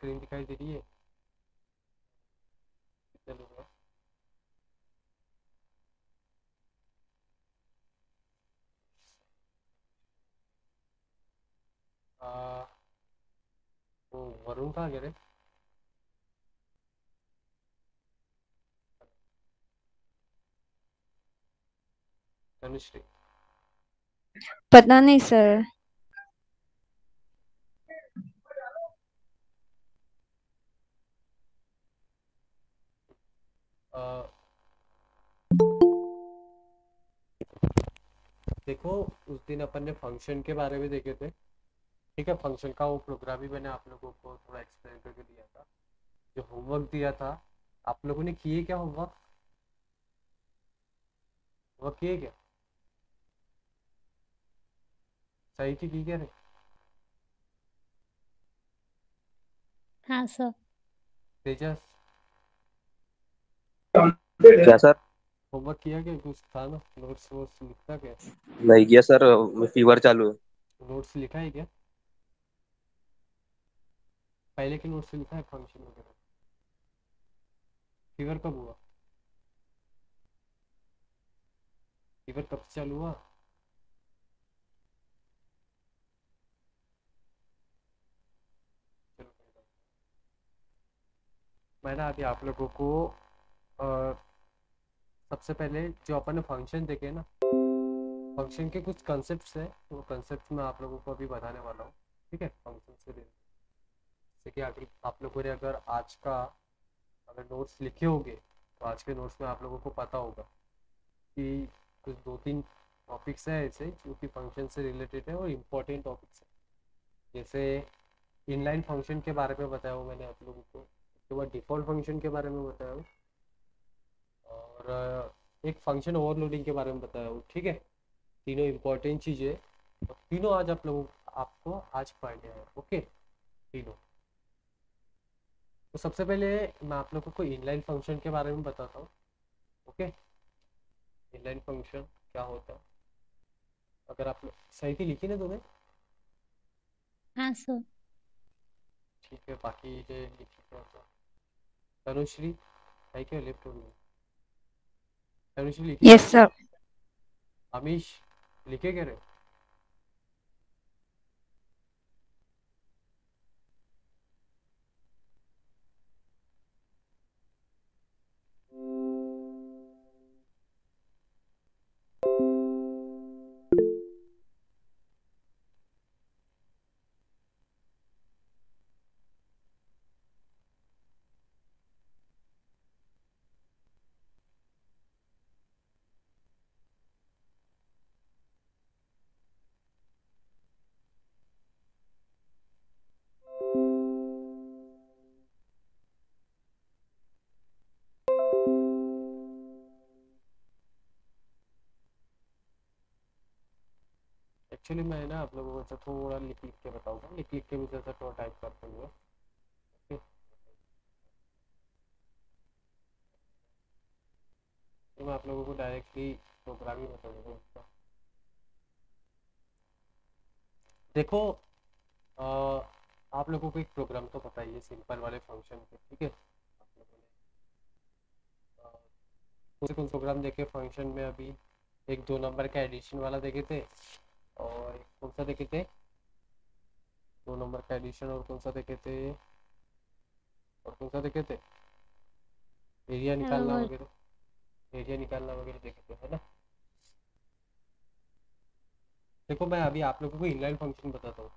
Screen दिखाई दे रही है? चलो आ, वो वरुण कहाँ गया रे? तनुश्री। पता नहीं सर। आ, देखो, उस दिन अपन ने फंक्शन के बारे में देखे थे। ठीक है, फंक्शन का वो प्रोग्राम भी मैंने आप लोगों को थोड़ा एक्सप्लेन करके दिया था। जो होमवर्क दिया था, आप लोगों ने किए क्या होमवर्क? वर्क किए क्या? सही की क्या रे? हाँ सर। तेजस, क्या सर? होमवर्क किया क्या? कुछ था ना, नोट्स वोट्स लिखता क्या? नहीं किया सर, फीवर चालू है। नोट्स लिखा है क्या? पहले के नोट्स लिखा है फंक्शन वगैरह? फीवर कब हुआ? फीवर कब से चालू हुआ? चलो कोई बात नहीं। मैं ना अभी आप लोगों को अ, सबसे पहले जो अपन ने फंक्शन देखे ना, फंक्शन के कुछ कंसेप्ट है, वो कंसेप्ट मैं आप लोगों को अभी बताने वाला हूँ। ठीक है, फंक्शन से रिलेटेड। जैसे कि अगर आप लोगों ने अगर आज का अगर नोट्स लिखे होंगे, तो आज के नोट्स में आप लोगों को पता होगा कि कुछ दो तीन टॉपिक्स हैं ऐसे जो कि फंक्शन से रिलेटेड है और इम्पोर्टेंट टॉपिक्स है। जैसे इनलाइन फंक्शन के बारे में बताया हूँ मैंने आप लोगों को, उसके बाद डिफ़ॉल्ट फंक्शन के बारे में बताया हूँ, और एक फंक्शन ओवरलोडिंग के बारे में बताया हूँ। ठीक है, तीनों इम्पोर्टेंट चीज़ें, तो तीनों आज आप लोगों आपको आज पढ़ने हैं। ओके, तीनों। तो सबसे पहले मैं आप लोगों को इनलाइन फंक्शन के बारे में बताता हूँ। ओके, इनलाइन फंक्शन क्या होता है? अगर आप सही थी लिखी ना तूने? हाँ सर। ठीक है, बाकी ये लिखी क्या होता? तनुश्री, है क्या लेफ्ट हो गई? तनुश्री लिखी क्या? Yes sir. अमीश, लिखे क्या रे? एक्चुअली मैं ना आप लोगों को थोड़ा लिख लिख के बताऊंगा, लिख लिख के भी जैसा थोड़ा टाइप करते हुए। ओके, तो मैं आप लोगों को डायरेक्टली प्रोग्राम ही बताऊंगा उसका। देखो, अ, आप लोगों को एक प्रोग्राम तो पता ही है सिंपल वाले फंक्शन के। ठीक है, आप लोगों ने कौन से प्रोग्राम देखे फंक्शन में अभी? एक दो नंबर का एडिशन वाला देखे थे, और एक कौन सा देखे थे? दो नंबर का एडिशन, और कौन सा देखे थे? और कौन सा देखे थे? एरिया निकालना वो वगैरह, एरिया निकालना वगैरह देखे थे, है ना? देखो, मैं अभी आप लोगों को इनलाइन फंक्शन बताता हूँ।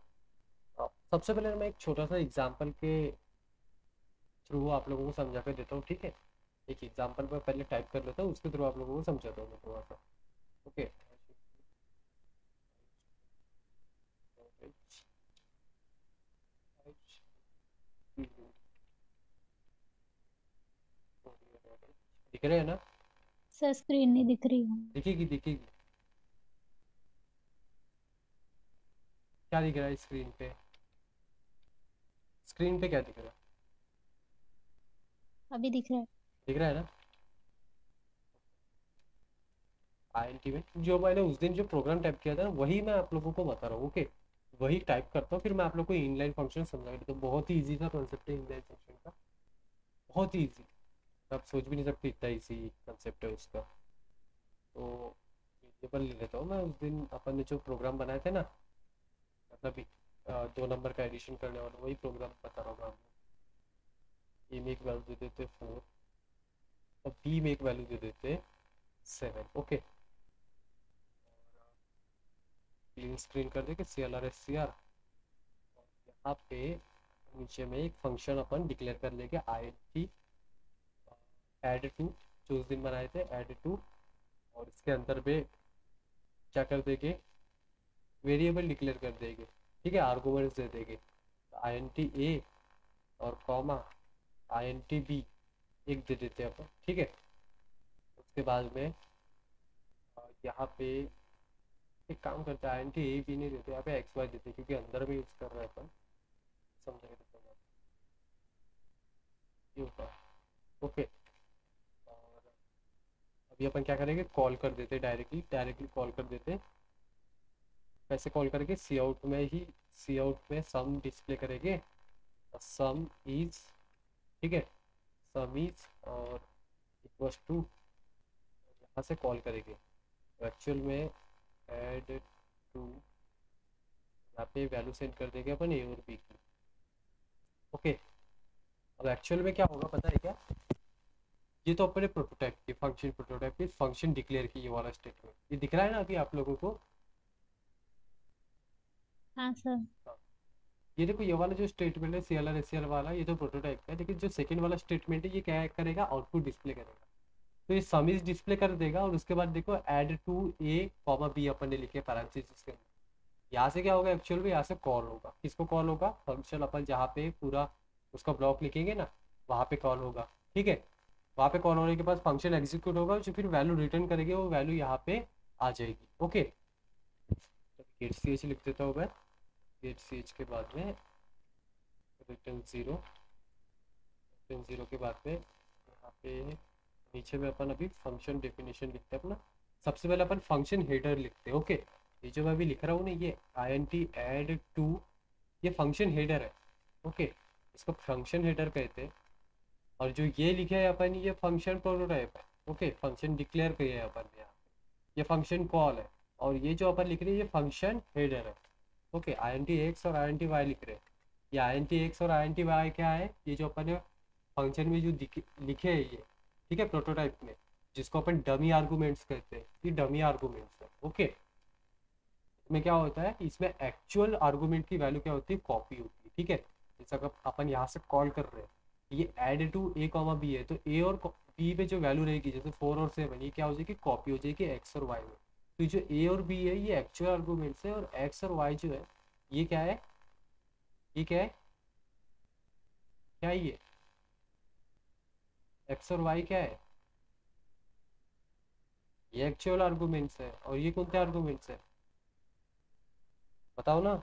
सबसे पहले मैं एक छोटा सा एग्जांपल के थ्रू आप लोगों को समझा कर देता हूँ। ठीक है, एक एग्जांपल मैं पहले टाइप कर लेता हूँ, उसके थ्रू आप लोगों को समझाता हूँ मैं थोड़ा सा। ओके, दिख रहे हैं ना? सर स्क्रीन नहीं दिख रही है। दिखेगी दिखेगी। क्या दिख रहा है स्क्रीन पे? स्क्रीन पे क्या दिख रहा है? अभी दिख रहा है। दिख रहा है ना? आईएनटी में जो मैंने उस दिन जो प्रोग्राम टाइप किया था ना, वही मैं आप लोगों को बता रहा हूँ। ओके, वही टाइप करता हूँ, फिर मैं आप लोग को इनलाइन फंक्शन समझा देता हूँ। बहुत ही ईजी सा कॉन्सेप्ट है इनलाइन फंक्शन का, बहुत ही ईजी, आप सोच भी नहीं सकते इतना ईजी कंसेप्ट है उसका। तो वेरिएबल ले लेता हूँ मैं। उस दिन अपन ने जो प्रोग्राम बनाए थे ना, मतलब 2 नंबर का एडिशन करने वाला, वही प्रोग्राम बता रहा हूँ मैं आपको। ए में एक वैल्यू दे देते 4 और बी में एक वैल्यू दे देते 7। ओके, क्लीन स्क्रीन कर दे कि CLR SCR। यहाँ पे नीचे में एक फंक्शन अपन डिक्लेयर कर लेंगे INT ऐड टू, जो उस दिन बनाए थे ऐड टू। और इसके अंदर पे क्या कर देंगे, वेरिएबल डिक्लेयर कर देंगे, ठीक है, आर्गुमेंट्स दे देंगे। INT A और कॉमा INT B एक दे देते हैं अपन, ठीक है। उसके बाद में यहाँ पे एक काम करते हैं, INT A B नहीं देते, यहाँ पे XY देते हैं, क्योंकि अंदर में यूज कर रहे हैं अपन, समझेंगे तो ये होता है। ओके, और अभी अपन क्या करेंगे, कॉल कर देते डायरेक्टली कॉल कर देते। कैसे कॉल करेंगे, सी आउट में ही, सी आउट में सम डिस्प्ले करेंगे, सम इज, ठीक है, सम इज और इक्वल्स टू, यहाँ से कॉल करेंगे। तो एक्चुअल में ऐड टू, यहाँ पे वैल्यू सेंड कर देंगे अपन A और B की। ओके, अब एक्चुअल में क्या होगा पता है क्या, ये तो अपने प्रोटोटाइप की फंक्शन, प्रोटोटाइप की फंक्शन डिक्लेयर की, ये वाला स्टेटमेंट ये दिख रहा है ना अभी आप लोगों को। हाँ सर। हाँ, ये देखो, ये वाला जो स्टेटमेंट है CLR SCR वाला, ये तो प्रोटोटाइप का है, लेकिन जो सेकंड वाला स्टेटमेंट है ये क्या करेगा, आउटपुट डिस्प्ले करेगा। तो ये सम इज डिस्प्ले कर देगा, और उसके बाद देखो ऐड टू A, B अपन ने लिखे पैरेंथेसिस के अंदर। यहाँ से क्या होगा एक्चुअल में, यहाँ से कॉल होगा, किसको कॉल होगा, फंक्शन अपन जहाँ पे पूरा उसका ब्लॉक लिखेंगे ना, वहाँ पे कॉल होगा, ठीक है। वहाँ पे कॉल होने के बाद फंक्शन एग्जीक्यूट होगा, जो फिर वैल्यू रिटर्न करेंगे, वो वैल्यू यहाँ पे आ जाएगी। ओके, गेट CH लिख देता हूँ मैं। गेट CH के बाद में रिटर्न 0, रिटर्न 0 के बाद में यहाँ पे नीचे में अपन अभी फंक्शन डेफिनेशन लिखते हैं अपना। सबसे पहले अपन फंक्शन हेडर लिखते हैं। ओके, ये जो मैं अभी लिख रहा हूँ ना, ये INT ऐड टू, ये फंक्शन हेडर है। ओके, इसको फंक्शन हेडर कहते हैं। और जो ये लिखे है अपन, ये फंक्शन प्रोटोटाइप है। ओके, फंक्शन डिक्लेयर किए हैं अपन ने यहाँ पे, ये फंक्शन कॉल है। और ये जो अपन लिख रहे हैं ये फंक्शन हेडर है। ओके, INT X और INT Y लिख रहे हैं। ये INT X और INT Y क्या है, ये जो अपन ने फंक्शन में जो लिखे है ये, ठीक है, प्रोटोटाइप में, जिसको अपन डमी आर्गूमेंट्स कहते हैं, ये डमी आर्गूमेंट्स है। ओके, इसमें क्या होता है, इसमें एक्चुअल आर्गूमेंट की वैल्यू क्या होती है, कॉपी होती है, ठीक है। जैसा कि अपन यहाँ से कॉल कर रहे हैं, ये ऐड टू A, B है, तो A और B पे जो वैल्यू रहेगी, जैसे 4 और 7, ये क्या हो जाएगी, कॉपी हो जाएगी X और Y में। तो जो A और B है ये एक्चुअल आर्गूमेंट्स है, और X और Y जो है ये क्या है, ये क्या है, क्या है ये, X और Y क्या है, ये एक्चुअल आर्गूमेंट्स है। और ये कौन से आर्गूमेंट्स है, बताओ ना।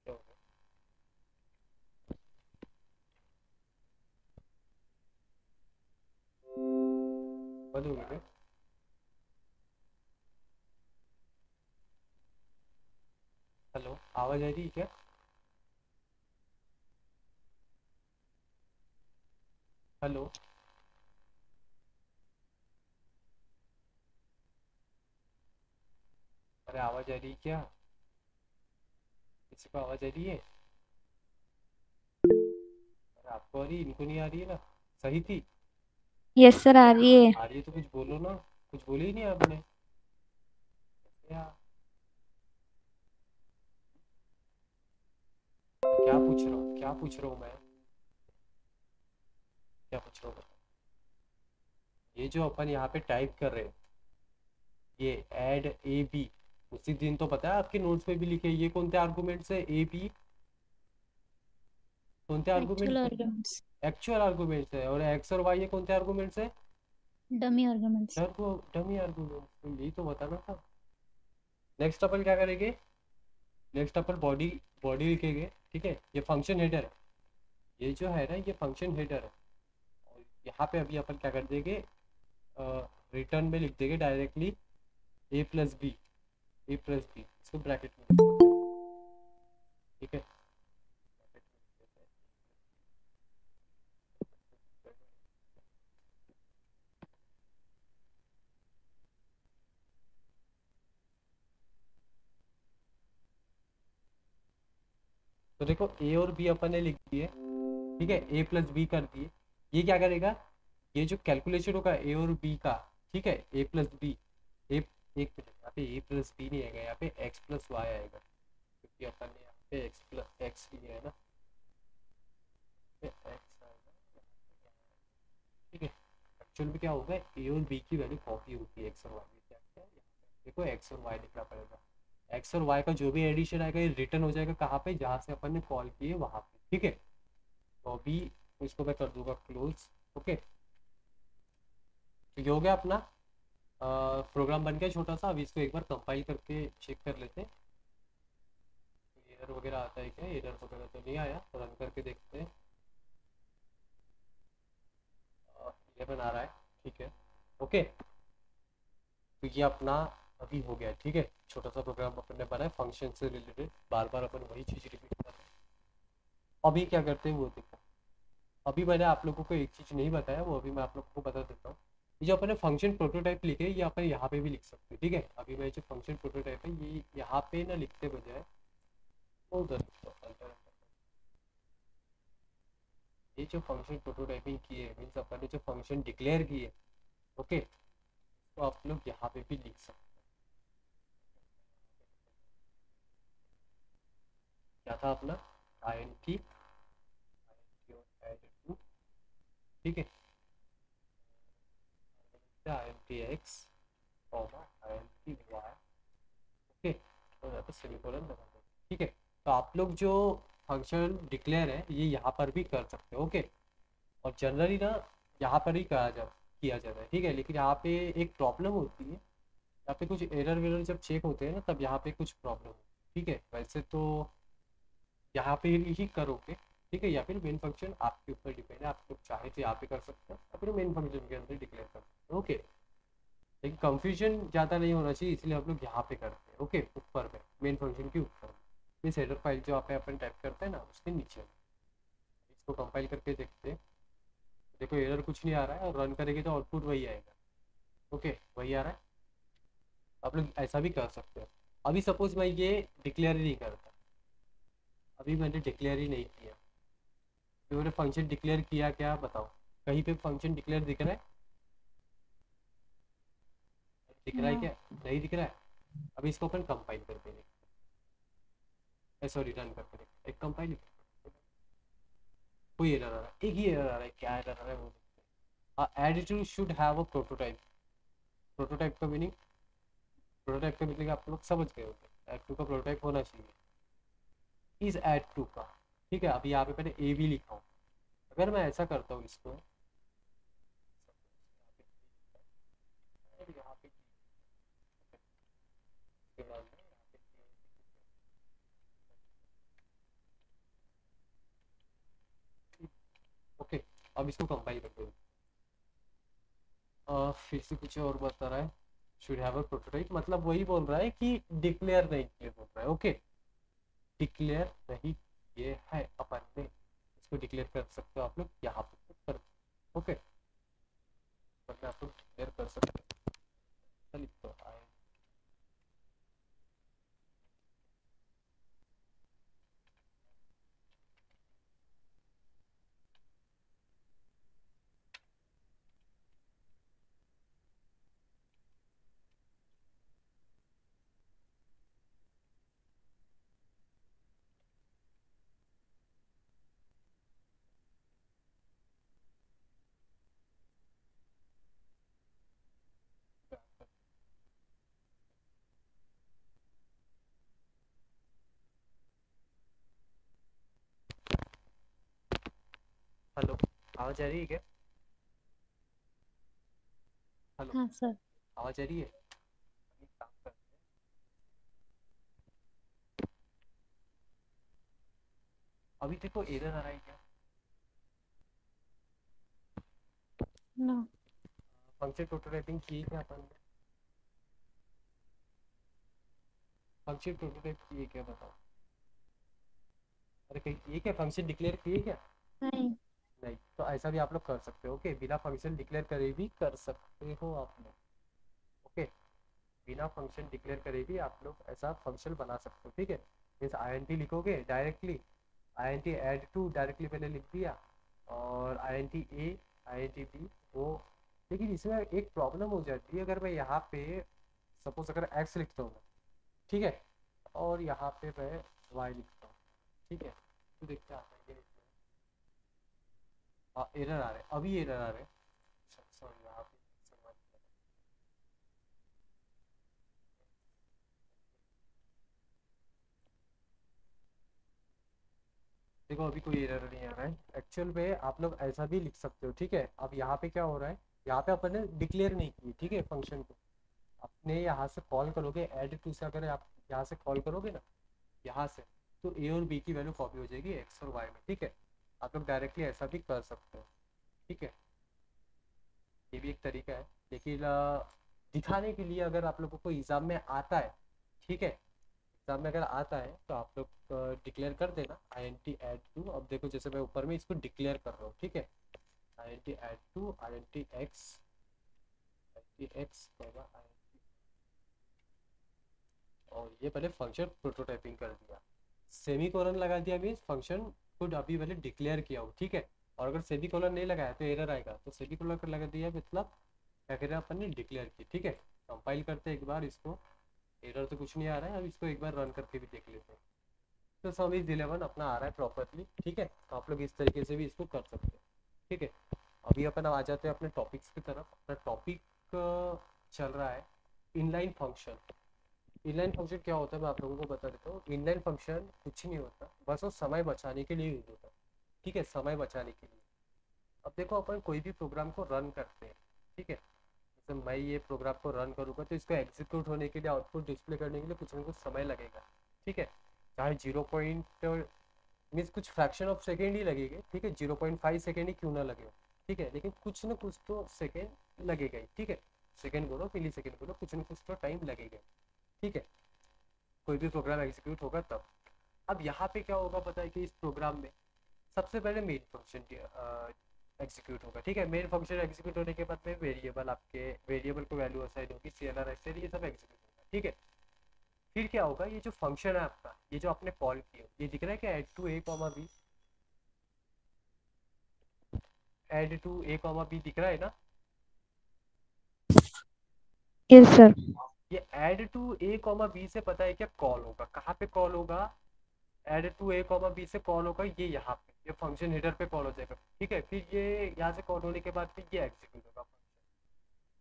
क्या होगा? बंद हो गया क्या? हेलो, आवाज आ रही है क्या? हेलो, अरे आवाज आ रही है क्या, किसी को आवाज आ रही है? अरे आपको आ रही है, इनको नहीं आ रही है ना, सही थी। यस सर, आ रही है। आ रही है तो कुछ बोलो ना, कुछ बोले ही नहीं आपने यार। क्या पूछ रहा हूँ, क्या पूछ रहा हूँ मैं, क्या पूछ रहा हूँ? ये जो अपन यहाँ पे टाइप कर रहे हैं, ये ऐड AB, उसी दिन तो पता है आपके नोट्स में भी लिखे, ये कौन से आर्गुमेंट्स है, AB कौन से एक्चुअल आर्गुमेंट्स है, आर्गुमेंट्स, एक्चुअल आर्गुमेंट्स है। और X और Y ये कौन से आर्गुमेंट्स है, डमी आर्गुमेंट्स। Dummy arguments. तो यही तो बताना था। नेक्स्ट अपन क्या करेंगे, नेक्स्ट अपन बॉडी, बॉडी लिखेंगे, ठीक है। ये फंक्शन हेडर है, ये जो है ना ये फंक्शन हेडर है। यहाँ पे अभी अपन क्या कर देंगे, रिटर्न में लिख देंगे डायरेक्टली a+b, a+b इसको ब्रैकेट में लिख देते हैं, ठीक है। तो देखो ए और बी अपन ने लिख दिए, ठीक है, a+b कर दिए। ये क्या करेगा, ये जो कैलकुलेशन होगा ए और बी का, ठीक है, a+b, ए, एक मिनट, यहाँ पे a+b नहीं आएगा, यहाँ पे x+y आएगा, क्योंकि अपन ने यहाँ पे x लिया है ना, पे x आएगा, ठीक है। एक्चुअल में क्या होगा, ए और बी की वैल्यू कॉपी होती है एक्स और वाई में, क्या क्या है? देखो एक्स और वाई लिखना पड़ेगा, एक्स और वाई का जो भी एडिशन आएगा ये रिटर्न हो जाएगा कहाँ पे, जहाँ से अपन ने कॉल किए वहाँ पे, ठीक है। तो अभी इसको मैं कर दूंगा क्लोज, ओके। तो ये हो गया अपना प्रोग्राम बन गया छोटा सा। अभी इसको एक बार कंपाइल करके चेक कर लेते हैं, एरर वगैरह आता है क्या, एरर वगैरह तो नहीं आया, रन करके देखते हैं। 11 आ रहा है, ठीक है, ओके। तो ये अपना अभी हो गया, ठीक है। छोटा सा प्रोग्राम अपन ने बनाया फंक्शन से रिलेटेड, बार बार अपन वही चीज रिपीट कर रहे हैं। अभी क्या करते हैं वो देखो। अभी मैंने आप लोगों को एक चीज नहीं बताया, वो अभी मैं आप लोगों को बता देता हूँ। ये जो अपन ने फंक्शन प्रोटोटाइप लिखे ये अपन यहाँ पे भी लिख सकते हैं, ठीक है। अभी मैं जो फंक्शन प्रोटोटाइप है ये यहाँ पे ना लिखते बजाय वो उधर लिखता हूँ। ये जो फंक्शन प्रोटोटाइपिंग किए मीन्स अपन ने जो फंक्शन डिक्लेयर किए, ओके, तो आप लोग यहाँ पे भी लिख सकते हैं। क्या था अपना int और add to, ठीक है, int x int y, okay, और यहाँ पे सेमीकोलन लगा दो, ठीक है। तो आप लोग जो फंक्शन डिक्लेयर है ये यहाँ पर भी कर सकते हो, ओके। और जनरली ना यहाँ पर ही किया जाता है, ठीक है। लेकिन यहाँ पे एक प्रॉब्लम होती है, यहाँ पे कुछ एरर वेरर जब चेक होते हैं ना तब यहाँ पे कुछ प्रॉब्लम होती है, ठीक है। वैसे तो यहाँ पे ही करोगे, ठीक है, या फिर मेन फंक्शन आपके ऊपर डिपेंड है, आप लोग चाहे तो यहाँ पे कर सकते हो या फिर मेन फंक्शन के अंदर डिक्लेयर कर सकते हो, ओके। लेकिन कंफ्यूजन ज़्यादा नहीं होना चाहिए, इसलिए हम लोग यहाँ पे करते हैं, ओके, ऊपर में मेन फंक्शन के ऊपर में। इस हेडर फाइल जो आप अपन टाइप करते हैं ना उसके नीचे में। इसको कंपाइल करके देखते हैं, देखो एरर कुछ नहीं आ रहा है, और रन करेंगे तो आउटपुट वही आएगा, ओके, वही आ रहा है। आप लोग ऐसा भी कर सकते हो। अभी सपोज मैं ये डिक्लेयर ही नहीं करता, अभी मैंने डिक्लेयर ही नहीं किया, तो मैंने फंक्शन डिक्लेयर किया क्या बताओ, कहीं पे फंक्शन डिक्लेयर दिख रहा है, दिख रहा है ना। क्या, नहीं दिख रहा है। अभी इसको अपन कंपाइल करके देखते, सॉरी रन करके देखते, एक कंपाइल, कोई एरर आ रहा है, एक ही एरर आ रहा है, क्या एरर आ रहा है वो देखते हैं। Additive should have a prototype, prototype का मीनिंग, प्रोटोटाइप का मतलब आप लोग समझ गए होंगे, एड टू का प्रोटोटाइप होना चाहिए, इज एड टू का, ठीक है। अभी यहाँ पे मैंने ए भी लिखा हूँ, अगर मैं ऐसा करता हूँ इसको, यहाँ पे ओके, अब इसको कंपाइल करते हैं। फिर से कुछ और बता रहा है, शुड हैव अ प्रोटोटाइप, मतलब वही बोल रहा है कि डिक्लेयर नहीं किए बोल रहा है, ओके। डिक्लेयर नहीं ये है अपन ने, इसको डिक्लेयर कर सकते हो आप लोग यहाँ पे कर, ओके, वरना आप लोग डिक्लेयर कर सकते हो, लिख दो हेलो, आवाज आ रही है क्या, हेलो, हाँ सर। आवाज आ रही है। अभी काम करते हैं। अभी देखो एरर आ रहा है क्या, नो। फंक्शन प्रोटोटाइपिंग की क्या अपन ने? फंक्शन प्रोटोटाइप किए क्या बताओ? अरे कहीं किए क्या? फंक्शन डिक्लेयर किए क्या? नहीं। नहीं, तो ऐसा भी आप लोग कर सकते हो। ओके, बिना फंक्शन डिक्लेयर करे भी कर सकते हो आप लोग। ओके, बिना फंक्शन डिक्लेयर करे भी आप लोग ऐसा फंक्शन बना सकते हो। ठीक है, जैसे आई एन टी लिखोगे directly, I N T add two directly पहले लिख दिया, और I N T A, I N T B वो। लेकिन इसमें एक प्रॉब्लम हो जाती है, अगर मैं यहाँ पे सपोज अगर एक्स लिखता हूँ, ठीक है, और यहाँ पे मैं वाई लिखता हूँ, ठीक है, तो देखते हैं आता है ये। हाँ, एरर आ रहे हैं, अभी एरर आ रहे हैं। सॉरी, यहाँ पे देखो अभी कोई एरर नहीं आ रहा है। एक्चुअल में आप लोग ऐसा भी लिख सकते हो। ठीक है, अब यहाँ पे क्या हो रहा है, यहाँ पे अपन ने डिक्लेयर नहीं की, ठीक है, फंक्शन को। अपने यहाँ से कॉल करोगे ऐड टू से, अगर आप यहाँ से कॉल करोगे ना, यहाँ से, तो ए और बी की वैल्यू कॉपी हो जाएगी एक्स और वाई में। ठीक है, आप लोग डायरेक्टली ऐसा भी कर सकते हो। ठीक है, ये भी एक तरीका है। लेकिन दिखाने के लिए अगर आप लोगों को एग्जाम में आता है, ठीक है, एग्जाम में अगर आता है तो आप लोग डिक्लेयर कर देना I N T add two. अब देखो जैसे मैं ऊपर में इसको डिक्लेयर कर रहा हूँ, ठीक है, I N T add two, I N T X, I T X, और ये पहले फंक्शन प्रोटोटाइपिंग कर दिया, सेमी कोलन लगा दिया, मीन्स फंक्शन को अभी पहले डिक्लेयर किया हो। ठीक है, और अगर सेमी कोलन नहीं लगाया तो एरर आएगा, तो सेमी कोलन लगा दिया मतलब क्या करें, अपन ने डिक्लेयर की। ठीक है, कंपाइल करते हैं एक बार इसको। एरर तो कुछ नहीं आ रहा है, अब इसको एक बार रन करके भी देख लेते हैं। तो सम इज 11 अपना आ रहा है प्रॉपरली। ठीक है, तो आप लोग इस तरीके से भी इसको कर सकते हैं। ठीक है, अभी अपन आ जाते हैं अपने टॉपिक्स की तरफ। अपना टॉपिक चल रहा है इनलाइन फंक्शन। इनलाइन फंक्शन क्या होता है मैं आप लोगों को बता देता हूँ। इनलाइन फंक्शन कुछ नहीं होता, बस वो समय बचाने के लिए यूज होता है। ठीक है, समय बचाने के लिए। अब देखो अपन कोई भी प्रोग्राम को रन करते हैं, ठीक है, जैसे मैं ये प्रोग्राम को रन करूँगा तो इसको एग्जीक्यूट होने के लिए, आउटपुट डिस्प्ले करने के लिए कुछ ना कुछ समय लगेगा। ठीक है, चाहे 0 मीन्स कुछ फ्रैक्शन ऑफ सेकेंड ही लगेगा। ठीक है, 0.5 सेकेंड ही क्यों ना लगे, ठीक है, लेकिन कुछ ना कुछ तो सेकेंड लगेगा ही। ठीक है, सेकेंड बोलो, मिली सेकेंड बोलो, कुछ ना कुछ तो टाइम लगेगा। ठीक है, कोई भी प्रोग्राम एग्जीक्यूट होगा तब। अब यहाँ पे क्या होगा पता है कि इस प्रोग्राम में सबसे पहले मेन फंक्शन एग्जीक्यूट होगा। ठीक है, मेन फंक्शन एग्जीक्यूट होने के बाद में वेरिएबल, आपके वेरिएबल को वैल्यू असाइन होगी, सीएलआर एक्सेल, ये सब एग्जीक्यूट होगा। ठीक है, फिर क्या होगा, ये जो फंक्शन है आपका, ये जो आपने कॉल किया, ये दिख रहा है कि add to A comma B, add to A comma B दिख रहा है ना? Yes sir. ये add to A comma B से पता है क्या कॉल होगा, कहाँ पे कॉल होगा, add to A comma B से कॉल होगा ये यहाँ पे, ये फंक्शन हेडर पे कॉल हो जाएगा। ठीक है, फिर ये यहाँ से कॉल होने के बाद फिर ये एग्जीक्यूट होगा।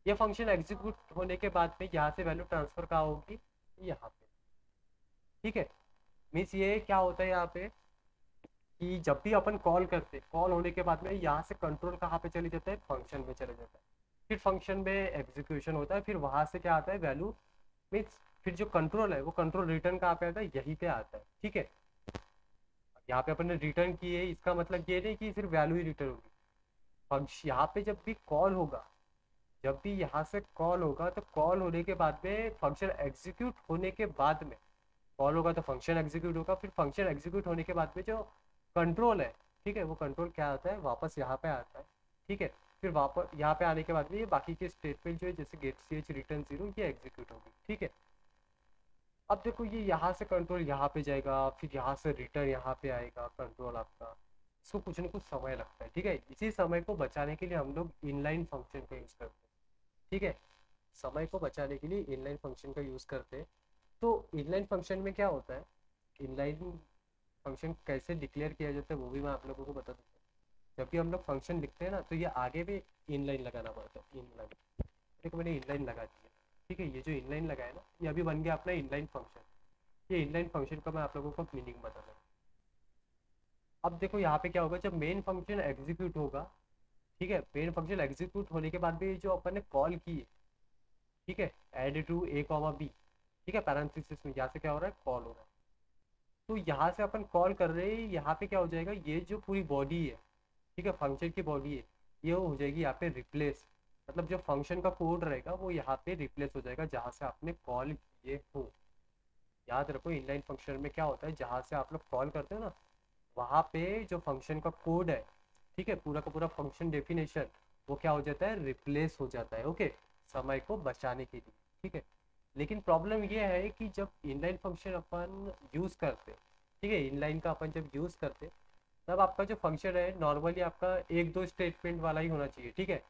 ये फंक्शन एग्जीक्यूट होने के बाद में यहाँ से वैल्यू ट्रांसफर कहाँ होगी, यहाँ पे। ठीक है, मीन्स ये क्या होता है यहाँ पे कि जब भी अपन कॉल करते, कॉल होने के बाद में यहाँ से कंट्रोल कहाँ पे चले जाता है, फंक्शन में चले जाता है। फिर फंक्शन में एग्जीक्यूशन होता है, फिर वहां से क्या आता है, वैल्यू, मीन्स फिर जो कंट्रोल है वो कंट्रोल रिटर्न कहाँ पे आता है, यहीं पे आता है। ठीक है, यहाँ पे अपन ने रिटर्न की है, इसका मतलब ये नहीं कि सिर्फ वैल्यू ही रिटर्न होगी। फंक्शन यहाँ पे जब भी कॉल होगा, जब भी यहाँ से कॉल होगा, तो कॉल होने के बाद में फंक्शन एग्जीक्यूट होने के बाद में, कॉल होगा तो फंक्शन एग्जीक्यूट होगा, फिर फंक्शन एग्जीक्यूट होने के बाद में जो कंट्रोल है, ठीक है, वो कंट्रोल क्या आता है, वापस यहाँ पे आता है। ठीक है, फिर वापस यहाँ पे आने के बाद में ये बाकी के स्टेटमेंट जो है, जैसे get C H, return zero, ये एग्जीक्यूट होगी। ठीक है, अब देखो ये यहाँ से कंट्रोल यहाँ पे जाएगा, फिर यहाँ से रिटर्न यहाँ पे आएगा कंट्रोल आपका, इसको कुछ ना कुछ समय लगता है। ठीक है, इसी समय को बचाने के लिए हम लोग इनलाइन फंक्शन का यूज करते हैं। ठीक है, समय को बचाने के लिए इनलाइन फंक्शन का यूज करते हैं। तो इनलाइन फंक्शन में क्या होता है, इनलाइन फंक्शन कैसे डिक्लेयर किया जाता है वो भी मैं आप लोगों को बता देता हूँ। जब भी हम लोग फंक्शन लिखते हैं ना, तो ये आगे भी इनलाइन लगाना पड़ता है, इनलाइन। देखो मैंने इनलाइन लगा दिया। ठीक है, ये जो इनलाइन लगा है ना, ये अभी बन गया अपना इनलाइन फंक्शन। ये इनलाइन फंक्शन का मैं आप लोगों को मीनिंग बता दूँ। अब देखो यहाँ पे क्या होगा, जब मेन फंक्शन एग्जीक्यूट होगा, ठीक है, मेन फंक्शन एग्जीक्यूट होने के बाद भी जो अपन ने कॉल की है, ठीक है, add to A comma B, ठीक है, पैरेंथेसिस में यहाँ से क्या हो रहा है, कॉल हो रहा है। तो यहाँ से अपन कॉल कर रहे हैं, यहाँ पे क्या हो जाएगा, ये जो पूरी बॉडी है, ठीक है, फंक्शन की बॉडी है, ये हो जाएगी यहाँ पे रिप्लेस। मतलब जो फंक्शन का कोड रहेगा वो यहाँ पे रिप्लेस हो जाएगा जहाँ से आपने कॉल किए हो। याद रखो इनलाइन फंक्शन में क्या होता है, जहाँ से आप लोग कॉल करते हो ना वहाँ पे जो फंक्शन का कोड है, ठीक है, पूरा का पूरा फंक्शन डेफिनेशन वो क्या हो जाता है, रिप्लेस हो जाता है। ओके, समय को बचाने के लिए, ठीक है। लेकिन प्रॉब्लम ये है कि जब इनलाइन फंक्शन अपन यूज़ करते, ठीक है, इनलाइन का अपन जब यूज़ करते तब आपका जो फंक्शन है नॉर्मली आपका एक दो स्टेटमेंट वाला ही होना चाहिए, ठीक है।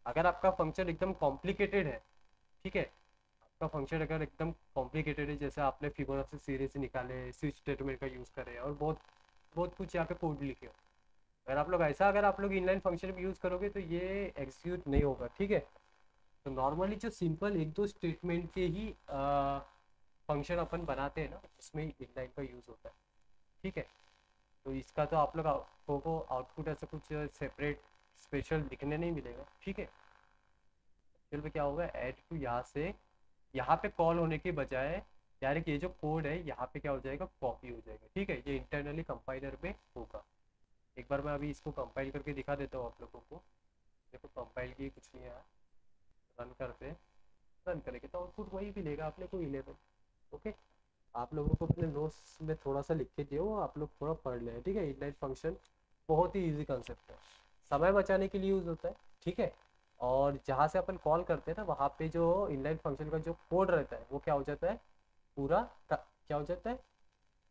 अगर आपका फंक्शन एकदम कॉम्प्लिकेटेड है, ठीक है, आपका फंक्शन अगर एकदम कॉम्प्लिकेटेड है, जैसे आपने फिबोनाची सीरीज निकाले, स्विच स्टेटमेंट का यूज़ करे और बहुत बहुत कुछ यहाँ पे कोड लिखे हो, अगर आप लोग ऐसा अगर आप लोग इनलाइन फंक्शन भी यूज़ करोगे तो ये एग्जीक्यूट नहीं होगा, ठीक है। तो नॉर्मली जो सिंपल एक दो स्टेटमेंट के ही फंक्शन अपन बनाते हैं ना उसमें इनलाइन का यूज़ होता है, ठीक है। तो इसका तो आप लोग को आउटपुट ऐसा कुछ सेपरेट स्पेशल दिखने नहीं मिलेगा, ठीक है। फिर में क्या होगा, ऐड टू यहाँ से यहाँ पे कॉल होने के बजाय डायरेक्ट ये जो कोड है यहाँ पे क्या हो जाएगा, कॉपी हो जाएगा, ठीक है। ये इंटरनली कंपाइलर में होगा। एक बार मैं अभी इसको कंपाइल करके दिखा देता हूँ आप लोगों को। देखो कंपाइल की कुछ नहीं आया, रन करते हैं। रन करेंगे तो आउटपुट वही मिलेगा अपने को 11। ओके, आप लोगों को अपने नोट्स में थोड़ा सा लिख के दियो, आप लोग थोड़ा पढ़ लें, ठीक है। इनलाइन फंक्शन बहुत ही इजी कंसेप्ट है, समय बचाने के लिए यूज़ होता है, ठीक है। और जहाँ से अपन कॉल करते हैं ना वहाँ पे जो इनलाइन फंक्शन का जो कोड रहता है वो क्या हो जाता है, पूरा क्या हो जाता है,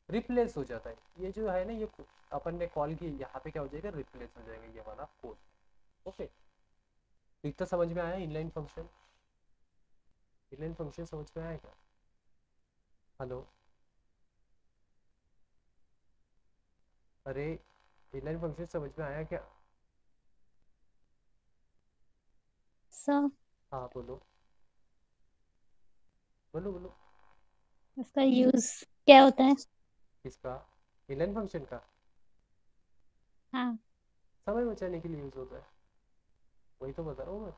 रिप्लेस हो जाता है। ये जो है ना, ये अपन ने कॉल की यहाँ पे क्या हो जाएगा, रिप्लेस हो जाएगा ये वाला कोड। ओके, तो इतना समझ में आया इनलाइन फंक्शन? इनलाइन फंक्शन समझ में आया क्या? हेलो, अरे इनलाइन फंक्शन समझ में आया क्या? सर, हाँ बोलो, बोलो बोलो। इसका यूज क्या होता है? किसका? इनलाइन फंक्शन का? हाँ। समय बचाने के लिए यूज होता है, वही तो बता रहा हूँ मैं।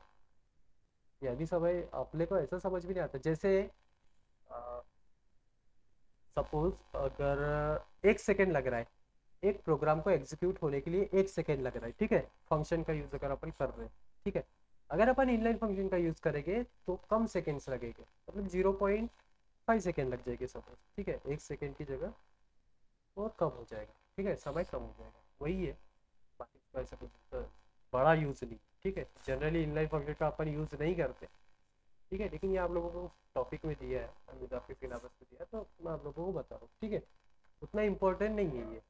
यदि समय अपने को ऐसा समझ भी नहीं आता, जैसे सपोज अगर 1 सेकेंड लग रहा है एक प्रोग्राम को एग्जीक्यूट होने के लिए, 1 सेकेंड लग रहा है, ठीक है, फंक्शन का यूज अगर अपन कर रहे हैं, ठीक है। अगर अपन इनलाइन फंक्शन का यूज करेंगे तो कम सेकेंड्स लगेंगे, मतलब 0.5 सेकेंड लग जाएगी सपोज, ठीक है। 1 सेकेंड की जगह और कम हो जाएगा, ठीक है, समय कम हो जाएगा, वही है। बाकी तो ऐसा कुछ बड़ा यूज नहीं, ठीक है। जनरली इनलाइन फंक्शन का अपन यूज नहीं करते, ठीक है, लेकिन ये आप लोगों को टॉपिक में दिया है, आपके सिलेबस में दिया है तो मैं आप लोगों को बता रहा हूँ, ठीक है। उतना इम्पोर्टेंट नहीं है ये।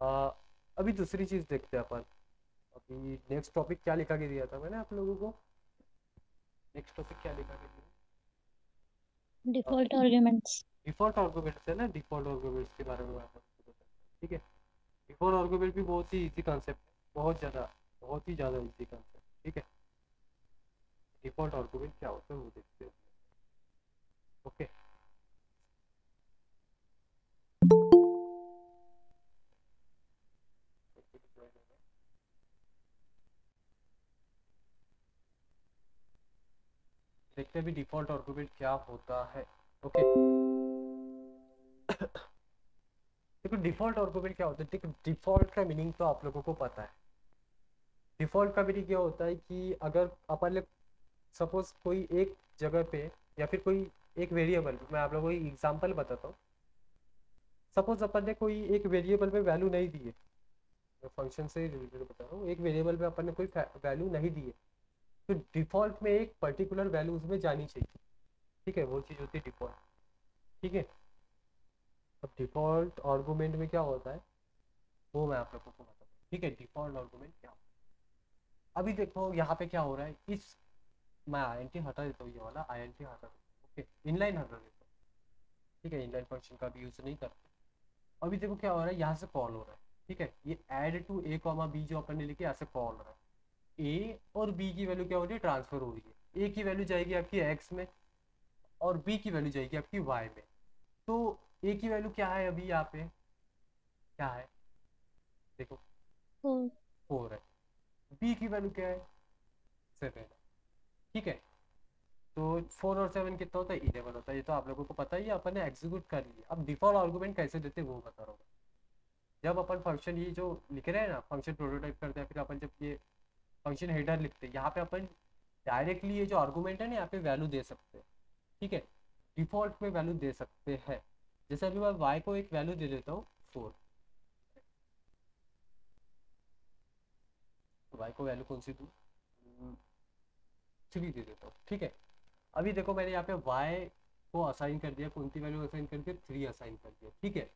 आ, अभी दूसरी चीज देखते हैं अपन। अभी नेक्स्ट टॉपिक क्या लिखा के दिया था मैंने आप लोगों को? नेक्स्ट टॉपिक क्या लिखा के दिया? Default arguments. डिफॉल्ट आर्गुमेंट्स है ना, डिफॉल्ट आर्गुमेंट्स के बारे में मैं आपको बताता हूँ, ठीक है। डिफॉल्ट आर्गुमेंट भी बहुत ही इजी कॉन्सेप्ट है, बहुत ही ज़्यादा इजी कॉन्सेप्ट, ठीक है। डिफॉल्ट आर्गुमेंट क्या होता है वो देखते हैं। ओके, देखते हैं अभी डिफॉल्ट आर्गुमेंट क्या होता है। ओके, देखो डिफॉल्ट आर्गुमेंट क्या होता है, देखो डिफॉल्ट का मीनिंग तो आप लोगों को पता है। डिफॉल्ट का मीनिंग क्या होता है कि अगर अपन सपोज कोई एक जगह पे या फिर कोई एक वेरिएबल, मैं आप लोगों को एग्जांपल बताता हूँ। सपोज अपन ने कोई एक वेरिएबल में वैल्यू नहीं दी है, मैं फंक्शन से रिलेटेड बता रहा हूँ, एक वेरिएबल में अपन ने कोई वैल्यू नहीं दी है तो डिफॉल्ट में एक पर्टिकुलर वैल्यू उसमें जानी चाहिए, ठीक है, वो चीज़ होती है डिफॉल्ट, ठीक है। अब डिफॉल्ट आर्गुमेंट में क्या होता है वो मैं आप लोगों को बताता हूँ, ठीक है। डिफॉल्ट आर्गुमेंट क्या होता है, अभी देखो यहाँ पे क्या हो रहा है, इस मैं आई एन टी हटा देता हूँ, ये वाला आई एन टी हटा देता हूँ, ओके, इनलाइन हटा देता हूँ, ठीक है। इनलाइन फंक्शन का भी यूज़ नहीं करते। अभी देखो क्या हो रहा है, यहाँ से कॉल हो रहा है, ठीक है। ये add two A comma B जो अपन ने लिखी यहाँ से कॉल हो रहा है, ए और बी की वैल्यू क्या हो रही है, ट्रांसफर हो रही है। ए की वैल्यू जाएगी आपकी एक्स में और बी की वैल्यू जाएगी आपकी वाई में। तो ए की वैल्यू क्या है अभी यहाँ पे, क्या है, देखो फोर। 4 है। बी की वैल्यू क्या है, 7 है, ठीक है। तो 4 और 7 कितना होता है, 11 होता है। ये तो आप लोगों को पता ही है, अपन ने एग्जीक्यूट कर लिया। अब डिफॉल्ट आर्गुमेंट कैसे देते हैं वो बता रहा हूँ। जब अपन फंक्शन ये जो लिख रहे हैं ना, फंक्शन प्रोटोटाइप करते हैं, फिर अपन जब ये फंक्शन हेडर लिखते हैं, यहाँ पे अपन डायरेक्टली ये जो आर्गुमेंट है ना यहाँ पे वैल्यू दे सकते हैं, ठीक है, डिफॉल्ट में वैल्यू दे सकते हैं। जैसे अभी मैं y को एक वैल्यू दे देता हूँ 4, y को वैल्यू कौन सी दूँ, 3 दे देता हूँ, ठीक है। अभी देखो मैंने यहाँ पे y को असाइन कर दिया, कौन सी वैल्यू असाइन कर दिया, 3 असाइन कर दिया, ठीक है।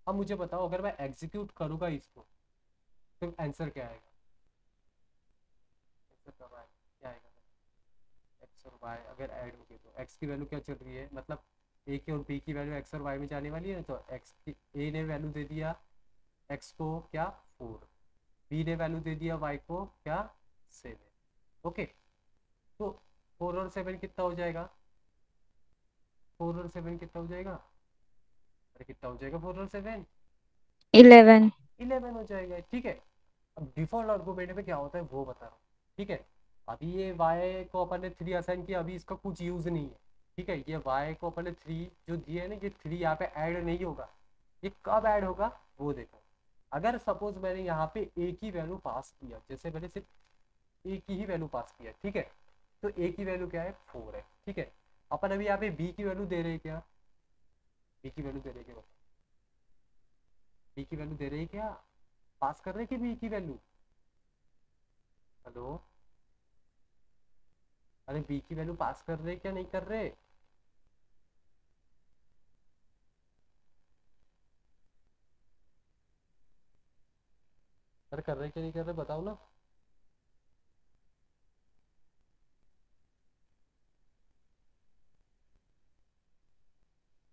अब मुझे बताओ अगर मैं एग्जीक्यूट करूंगा इसको तो आंसर क्या आएगा, आंसर कब आएगा, क्या आएगा, एक्स और वाई अगर ऐड हो गए तो एक्स की वैल्यू क्या चल रही है, मतलब ए की और बी की वैल्यू एक्स और वाई में जाने वाली है, तो एक्स की ए ने वैल्यू दे दिया एक्स को क्या 4, बी ने वैल्यू दे दिया वाई को क्या 7, ओके। तो 4 और 7 कितना हो जाएगा, 4 और 7 कितना हो जाएगा, अरे कितना हो जाएगा 4 और 7, 11। 11 हो जाएगा, ठीक है। अब डिफॉल्ट आर्गुमेंट में क्या होता है वो बता रहा हूँ, ठीक है। अभी ये y को अपन ने 3 असाइन किया, अभी इसका कुछ यूज नहीं है, ठीक है। ये y को अपन ने 3 जो दिए है ना, ये 3 यहाँ पे ऐड नहीं होगा, ये कब ऐड होगा वो देखो। अगर सपोज मैंने यहाँ पे a की वैल्यू पास किया, जैसे मैंने सिर्फ a की ही वैल्यू पास किया, ठीक है, तो a की वैल्यू क्या है 4 है, ठीक है। अपन अभी यहाँ पे b की वैल्यू दे रहे हैं क्या, b की वैल्यू दे रहे हैं क्या, b की वैल्यू दे रहे हैं क्या, पास कर रहे हैं कि b की वैल्यू, हेलो, अरे बी की वैल्यू पास कर रहे क्या नहीं कर रहे, अरे कर रहे क्या नहीं कर रहे बताओ ना।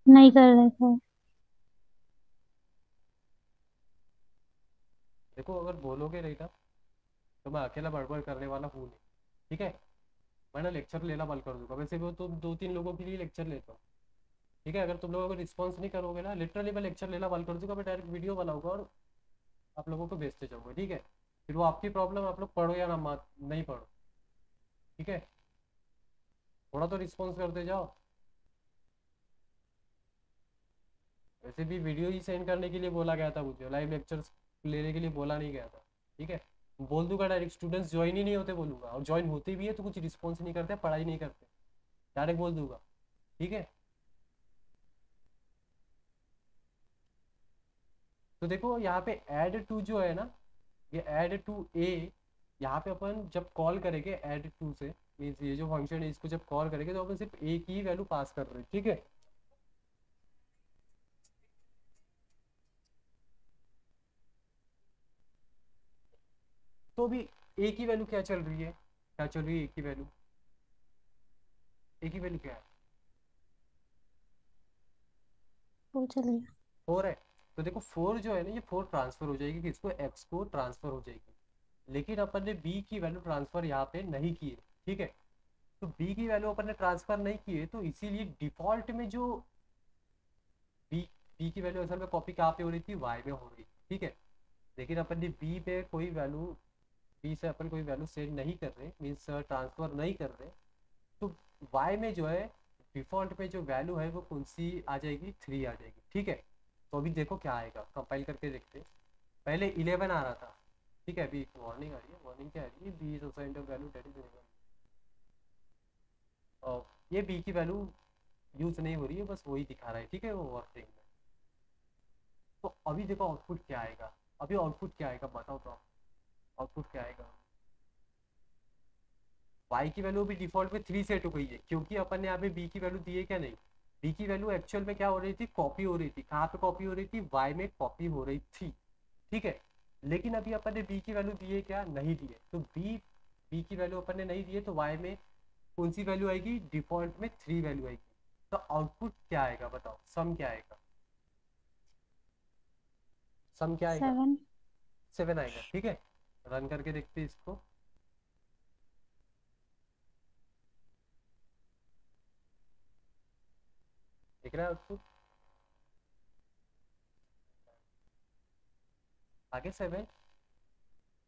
नहीं कर रहे थे। देखो अगर बोलोगे नहीं ना तो मैं अकेला बड़बड़ करने वाला हूँ नहीं, ठीक है। मैं ना लेक्चर लेना बंद कर दूंगा, वैसे भी तो 2-3 लोगों के लिए लेक्चर लेता हूँ, ठीक है। अगर तुम लोग अगर रिस्पॉन्स नहीं करोगे ना, लिटरली मैं लेक्चर लेना बंद कर दूंगा, मैं डायरेक्ट वीडियो बनाऊंगा और आप लोगों को भेजते जाऊंगा, ठीक है। फिर वो आपकी प्रॉब्लम, आप लोग पढ़ो या ना मत नहीं पढ़ो, ठीक है। थोड़ा तो रिस्पॉन्स करते जाओ, वैसे भी वीडियो ही सेंड करने के लिए बोला गया था मुझे, लाइव लेक्चर्स लेने के लिए बोला नहीं गया था, ठीक है। बोल दूंगा डायरेक्ट, स्टूडेंट्स ज्वाइन ही नहीं होते बोलूंगा, और ज्वाइन होते भी है तो कुछ रिस्पॉन्स नहीं करते, पढ़ाई नहीं करते, डायरेक्ट बोल दूंगा, ठीक है। तो देखो यहाँ पे ऐड टू जो है ना, ये ऐड टू ए, यहाँ पे अपन जब कॉल करेंगे ऐड टू से, मीन्स ये जो फंक्शन है इसको जब कॉल करेंगे तो अपन सिर्फ ए की ही वैल्यू पास कर रहे हैं, ठीक है। तो भी ए की वैल्यू क्या चल रही है, क्या चल रही है ए की वैल्यू, ए की वैल्यू क्या है वो चलेगा। 4 है। तो देखो 4 जो है ना, ये 4 ट्रांसफर हो जाएगी किसको, एक्स को ट्रांसफर हो जाएगी, लेकिन अपन ने बी की वैल्यू ट्रांसफर यहाँ पे नहीं की है, ठीक है। तो बी की वैल्यू अपन ने ट्रांसफर नहीं की है, तो इसीलिए डिफॉल्ट में जो बी बी की वैल्यू असल में कॉपी कहाँ पे हो रही थी, वाई में हो रही थी, ठीक है। लेकिन अपन ने बी पे कोई वैल्यू, बी से अपन कोई वैल्यू सेंड नहीं कर रहे, मीन्स ट्रांसफर नहीं कर रहे, तो वाई में जो है डिफॉल्ट में जो वैल्यू है वो कौन सी आ जाएगी, 3 आ जाएगी, ठीक है। तो अभी देखो क्या आएगा, कंपाइल करके देखते हैं। पहले 11 आ रहा था, ठीक है। अभी वार्निंग आ रही है, वार्निंग क्या आ रही है, B is assigned a value that is 11, और ये बी की वैल्यू यूज नहीं हो रही है, बस वही दिखा रहा है, ठीक है, वो वार्निंग में। तो अभी देखो आउटपुट क्या आएगा, अभी आउटपुट क्या आएगा बताओ तो आप, आउटपुट क्या आएगा। y की वैल्यू भी डिफॉल्ट में 3 सेट हो गई है, क्योंकि अपन ने यहाँ पे b की वैल्यू दी है क्या नहीं, b की वैल्यू एक्चुअल में क्या हो रही थी, कॉपी हो रही थी, कहाँ पे कॉपी हो रही थी, y में कॉपी हो रही थी, ठीक है। लेकिन अभी अपन ने b की वैल्यू दी है क्या, नहीं दी है, तो b की वैल्यू अपन ने नहीं दी है, तो y में कौन सी वैल्यू आएगी, डिफॉल्ट में 3 वैल्यू आएगी। तो आउटपुट क्या आएगा बताओ, सम क्या आएगा, सम क्या आएगा, 7। 7 आएगा, ठीक है। रन करके देखते हैं इसको, देख रहा है आउटपुट, आगे 7,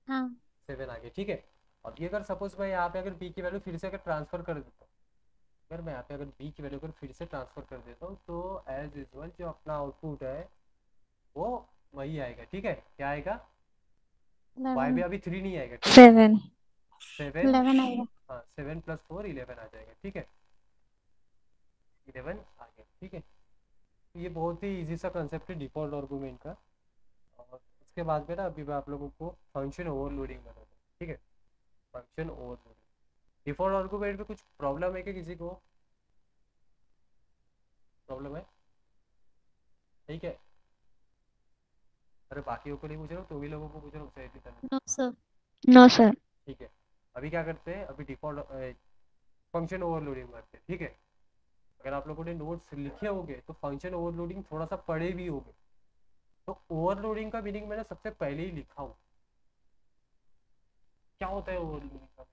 हाँ। 7 आगे, ठीक है। अब ये अगर सपोज मैं यहाँ पे अगर बी की वैल्यू फिर से अगर ट्रांसफर कर देता हूँ, अगर मैं यहाँ पे अगर बी की वैल्यू अगर फिर से ट्रांसफर कर देता हूँ, तो एज यूजल जो अपना आउटपुट है वो वही आएगा, ठीक है। क्या आएगा, वाई में 11 अभी 3 नहीं आएगा, ठीक है। 7. 7, 11 आएगा। हाँ 7 + 4 11 आ जाएगा, ठीक है। 11 आ गया, ठीक है। तो ये बहुत ही इजी सा कंसेप्ट है डिफॉल्ट आर्गूमेंट का। और उसके बाद में ना अभी मैं आप लोगों को फंक्शन ओवरलोडिंग बताता हूँ, ठीक है। फंक्शन ओवरलोडिंग, डिफॉल्ट आर्गूमेंट में कुछ प्रॉब्लम है क्या, किसी को प्रॉब्लम है? ठीक है, अरे बाकियों को नहीं पूछ रहा हूँ, तो भी लोगों को पूछ रहा हूँ, सही तरह। No sir. No, sir. ठीक है, अभी क्या करते हैं, अभी डिफॉल्ट फंक्शन ओवरलोडिंग करते हैं, ठीक है। अगर आप लोगों ने नोट्स लिखे होंगे तो फंक्शन ओवरलोडिंग थोड़ा सा पढ़े भी होंगे। तो ओवरलोडिंग का मीनिंग मैंने सबसे पहले ही लिखा हूँ। क्या होता है ओवरलोडिंग का?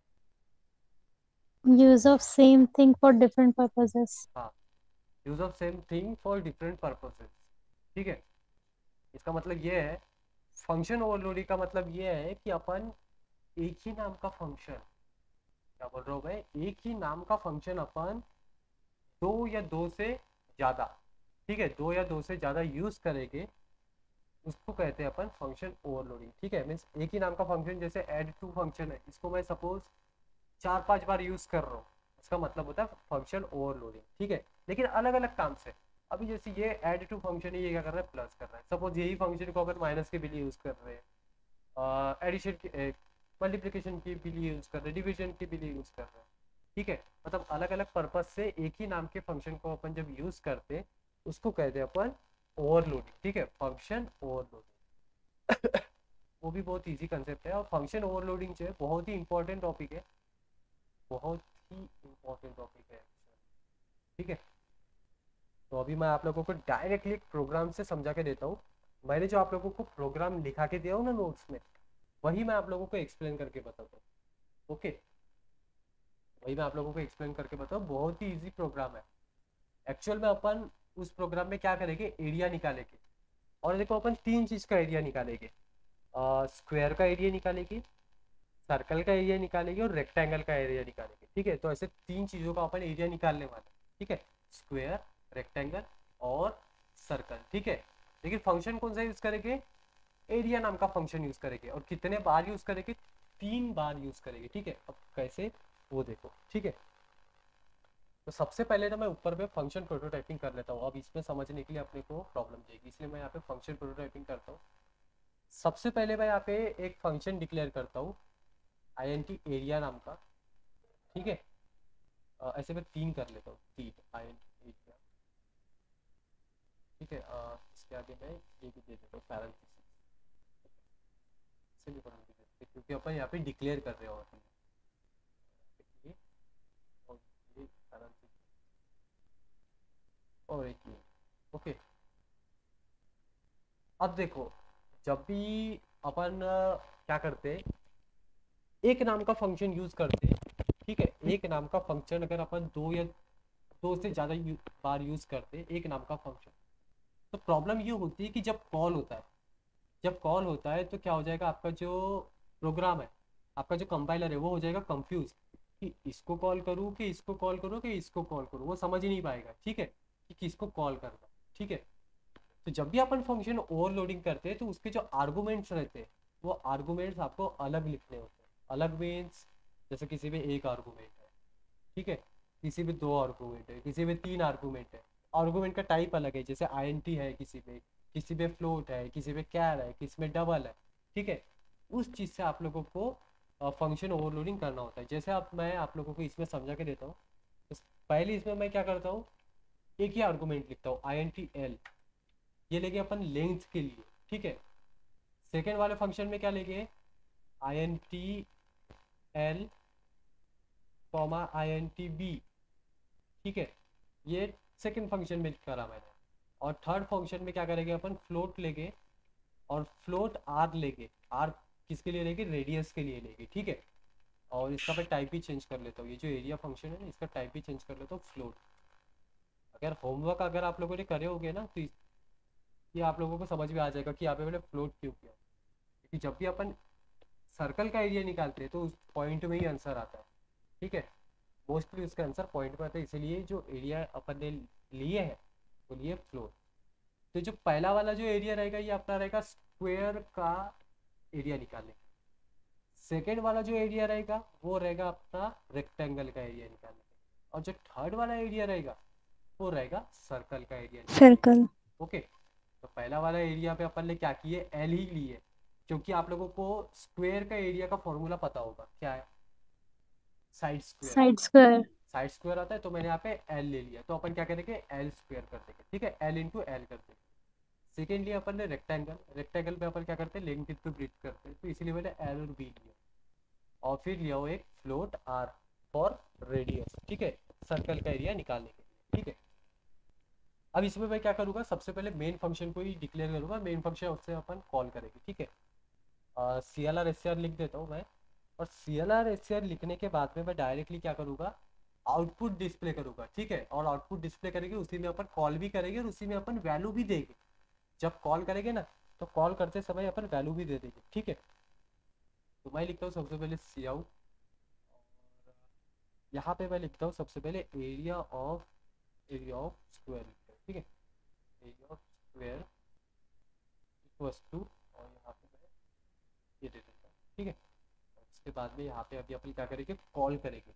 Use of same thing for different purposes. हाँ, use of same thing for different purposes, ठीक है। इसका मतलब ये है, फंक्शन ओवरलोडिंग का मतलब ये है कि अपन एक ही नाम का फंक्शन, क्या बोल रहा हूँ मैं, एक ही नाम का फंक्शन अपन दो या दो से ज्यादा, ठीक है, दो या दो से ज्यादा यूज करेंगे, उसको कहते हैं अपन फंक्शन ओवरलोडिंग, ठीक है। मीन्स एक ही नाम का फंक्शन, जैसे ऐड टू फंक्शन है, इसको मैं सपोज 4-5 बार यूज कर रहा हूँ, इसका मतलब होता है फंक्शन ओवरलोडिंग, ठीक है। लेकिन अलग अलग काम से। अभी जैसे ये ऐड टू फंक्शन है, ये क्या कर रहा है, प्लस कर रहा है। सपोज यही फंक्शन को अपन माइनस के भी लिए यूज कर रहे हैं, एडिशन की, मल्टीप्लिकेशन के भी लिए यूज कर रहे हैं, डिविजन के भी लिए यूज कर रहे हैं, ठीक है। मतलब अलग अलग पर्पज से एक ही नाम के फंक्शन को अपन जब यूज करते हैं, उसको कहते हैं अपन ओवरलोडिंग, ठीक है, फंक्शन ओवरलोडिंग। वो भी बहुत इजी कंसेप्ट है, और फंक्शन ओवरलोडिंग जो है बहुत ही इंपॉर्टेंट टॉपिक है, बहुत ही इंपॉर्टेंट टॉपिक है, ठीक है। तो अभी मैं आप लोगों को डायरेक्टली प्रोग्राम से समझा के देता हूँ। मैंने जो आप लोगों को प्रोग्राम लिखा के दिया हूँ ना नोट्स में, वही मैं आप लोगों को एक्सप्लेन करके बताता हूँ, ओके। वही मैं आप लोगों को एक्सप्लेन करके बताऊँ, बहुत ही इजी प्रोग्राम है। एक्चुअल में अपन उस प्रोग्राम में क्या करेंगे, एरिया निकालेंगे। और देखो अपन 3 चीज का एरिया निकालेंगे, स्क्वायर का एरिया निकालेंगे, सर्कल का एरिया निकालेंगे, और रेक्टेंगल का एरिया निकालेंगे, ठीक है। तो ऐसे 3 चीजों का अपन एरिया निकालने वाले हैं, ठीक है। स्क्वायर, रेक्टेंगल और सर्कल, ठीक है। लेकिन फंक्शन कौन सा यूज करेंगे, एरिया नाम का फंक्शन यूज करेंगे। और कितने बार यूज करेंगे, 3 बार यूज करेंगे, ठीक है। अब कैसे, वो देखो, ठीक है। तो सबसे पहले तो मैं ऊपर पे फंक्शन प्रोटोटाइपिंग कर लेता हूँ। अब इसमें समझने के लिए अपने को प्रॉब्लम जाएगी, इसलिए मैं यहाँ पे फंक्शन प्रोटोटाइपिंग करता हूँ। सबसे पहले मैं यहाँ पे एक फंक्शन डिक्लेयर करता हूँ, INT एरिया नाम का, ठीक है। ऐसे मैं 3 कर लेता हूँ, 3 INT एरिया, ठीक है। इसके आगे मैं ये भी दे देता हूँ पैरेंथेसिस, इसे भी पढ़ने की जरूरत है, क्योंकि अपन यहाँ पे डिक्लेयर कर रहे हो अपन ये, और ये parenthesis, और एक ये, ओके। अब देखो, जब भी अपन क्या करते हैं, एक नाम का फंक्शन यूज करते हैं, ठीक है। एक नाम का फंक्शन अगर अपन दो या दो से ज्यादा बार यूज करते हैं एक नाम का फंक्शन, तो प्रॉब्लम ये होती है कि जब कॉल होता है, जब कॉल होता है तो क्या हो जाएगा, आपका जो प्रोग्राम है, आपका जो कंपाइलर है, वो हो जाएगा कंफ्यूज कि इसको कॉल करूँ कि इसको कॉल करूँ कि इसको कॉल करूँ, वो समझ ही नहीं पाएगा, ठीक है, कि किसको कॉल करना, ठीक है। तो जब भी अपन फंक्शन ओवरलोडिंग करते हैं तो उसके जो आर्गुमेंट्स रहते हैं, वो आर्गुमेंट्स आपको अलग लिखने होते हैं। अलग मीन्स, जैसे किसी में एक आर्गुमेंट है, ठीक है, किसी में 2 आर्गुमेंट है, किसी में 3 आर्गुमेंट है। आर्गुमेंट का टाइप अलग है, जैसे INT है किसी में फ्लोट है, किसी में कैर है, किसी में डबल है, ठीक है। उस चीज़ से आप लोगों को फंक्शन ओवरलोडिंग करना होता है। जैसे आप मैं आप लोगों को इसमें समझा के देता हूँ। तो पहले इसमें मैं क्या करता हूँ, एक ही आर्गुमेंट लिखता हूँ, INT L, ये लेंगे अपन लेंथ के लिए, ठीक है। सेकेंड वाले फंक्शन में क्या लेंगे, INT L, INT B, ठीक है। ये सेकंड फंक्शन में करा मैंने। और थर्ड फंक्शन में क्या करेंगे, अपन फ्लोट लेंगे, और फ्लोट आर लेंगे। आर किसके लिए लेंगे, रेडियस के लिए लेंगे, ठीक है। और इसका मैं टाइप भी चेंज कर लेता हूँ, ये जो एरिया फंक्शन है ना, इसका टाइप भी चेंज कर लेता हूँ, फ्लोट। अगर होमवर्क अगर आप लोगों ने करे होंगे ना, तो ये आप लोगों को समझ में आ जाएगा कि यहाँ पे मैंने फ्लोट क्यों किया। क्योंकि जब भी अपन सर्कल का एरिया निकालते हैं तो उस पॉइंट में ही आंसर आता है, ठीक है। मोस्टली उसका आंसर पॉइंट में आता है, इसीलिए जो एरिया अपन ने लिए है वो लिए फ्लोर। तो जो पहला वाला जो एरिया रहेगा, ये अपना रहेगा स्क्वायर का एरिया निकालने, सेकेंड वाला जो एरिया रहेगा वो रहेगा अपना रेक्टेंगल का एरिया निकालने के लिए, और जो थर्ड वाला एरिया रहेगा वो रहेगा सर्कल का एरिया निकालने के circle, लिए। ओके, तो पहला वाला एरिया पे अपन ने क्या किए, एल ही लिए, क्योंकि आप लोगों को स्क्वायर का एरिया का फॉर्मूला पता होगा, क्या है, side square. Side square. Side square आता है, तो मैंने यहाँ पे एल ले लिया, तो अपन क्या करेंगे, एल स्क्वायर कर देंगे, ठीक है, एल इंटू एल कर देंगे। सेकेंडली अपन ने रेक्टेंगल, रेक्टेंगल पे अपन क्या करते हैं, लेंथ इंटू ब्रीथ करते हैं, तो इसीलिए मैंने एल और बी लिया, और फिर लिया हो एक फ्लोट आर फॉर रेडियस, ठीक है, सर्कल का एरिया निकालने के लिए, ठीक है। अब इसमें मैं क्या करूँगा, सबसे पहले मेन फंक्शन को ही डिक्लेयर करूँगा, मेन फंक्शन उससे अपन कॉल करेंगे, ठीक है। C L R S C R लिख देता हूँ मैं, और C L R S C R लिखने के बाद में मैं डायरेक्टली क्या करूँगा, आउटपुट डिस्प्ले करूँगा, ठीक है, और आउटपुट डिस्प्ले करेंगे, उसी में अपन कॉल भी करेंगे और उसी में अपन वैल्यू भी देंगे। जब कॉल करेंगे ना, तो कॉल करते समय अपन वैल्यू भी दे देंगे, ठीक है। तो मैं लिखता हूँ सबसे पहले सी आउट, और यहाँ पे मैं लिखता हूँ सबसे पहले एरिया ऑफ स्क्वायर, ठीक है, area of square equals to, और यहाँ पे मैं ये दे देता हूँ, ठीक है। उसके बाद में यहाँ पे अभी अपन क्या करेंगे, कॉल करेंगे,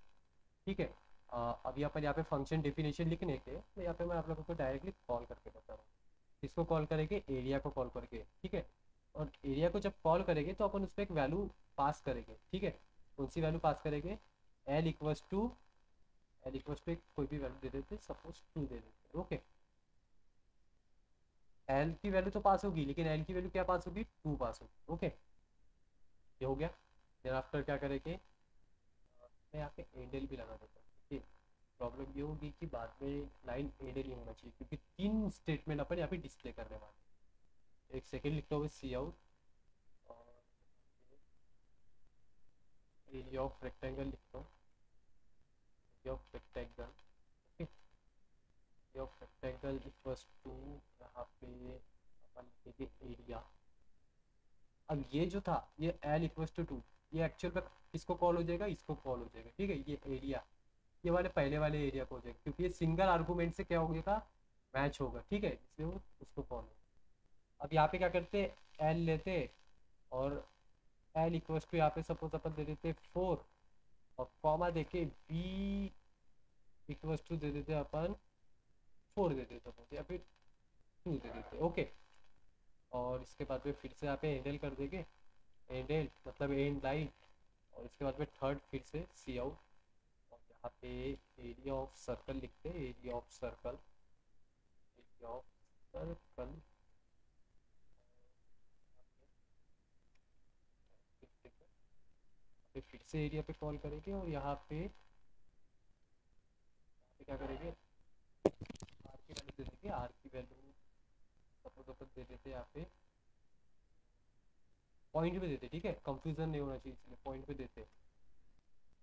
ठीक है। अभी अपन यहाँ पे फंक्शन डेफिनेशन लिखने के, तो यहाँ पे मैं आप लोगों को डायरेक्टली कॉल करके बता रहा हूँ। इसको कॉल करेंगे, एरिया को कॉल करके, ठीक है। और एरिया को जब कॉल करेंगे तो अपन उस पर एक वैल्यू पास करेंगे, ठीक है। कौन सी वैल्यू पास करेंगे, L equals to, L equals to कोई भी वैल्यू दे देते, सपोज 2 दे देते, ओके। एल की वैल्यू तो पास होगी, लेकिन एल की वैल्यू क्या पास होगी, 2 पास होगी, ओके। ये हो गया। देन आफ्टर क्या करेंगे, मैं यहाँ पे एंडल भी लगा देता हूँ, ठीक है। प्रॉब्लम ये होगी कि बाद में लाइन एंडल नहीं होना चाहिए, क्योंकि 3 स्टेटमेंट अपन यहाँ पे डिस्प्ले करने वाले हैं। एक सेकेंड लिखता हूँ सी आउट, और एरिया ऑफ रेक्टेंगल लिखता हूँ, area of rectangle, okay, area of rectangle equals to, यहाँ पे अपन लिखेंगे एरिया। अब ये जो था, ये एल इक्वल्स टू 2, ये एक्चुअल में किसको कॉल हो जाएगा, इसको कॉल हो जाएगा, ठीक है। ये एरिया, ये वाले पहले वाले एरिया को हो जाएगा, क्योंकि ये सिंगल आर्गूमेंट से क्या हो जाएगा, मैच होगा, ठीक है, इसलिए वो उसको कॉल होगा। अब यहाँ पे क्या करते, एल लेते, और एल इक्वल्स टू यहाँ पे सपोज अपन दे देते 4, और कॉमा देके बी इक्वल्स टू दे देते अपन 4 दे देते अपन, या फिर 2 दे देते, ओके। और इसके बाद में फिर से यहाँ पे हैंडल कर देंगे, हैंडल मतलब एंड लाइन, और इसके बाद में थर्ड फिर से सी आउट, और यहाँ पे एरिया ऑफ सर्कल लिखते हैं, area of circle, area of circle, फिर से एरिया पे कॉल करेंगे, और यहाँ पे क्या करेंगे, आर की वैल्यू दे देंगे, आर की वैल्यू सपोज अपन दे देते हैं यहाँ पे पॉइंट पे देते, ठीक है, कंफ्यूजन नहीं होना चाहिए, इसलिए पॉइंट पे देते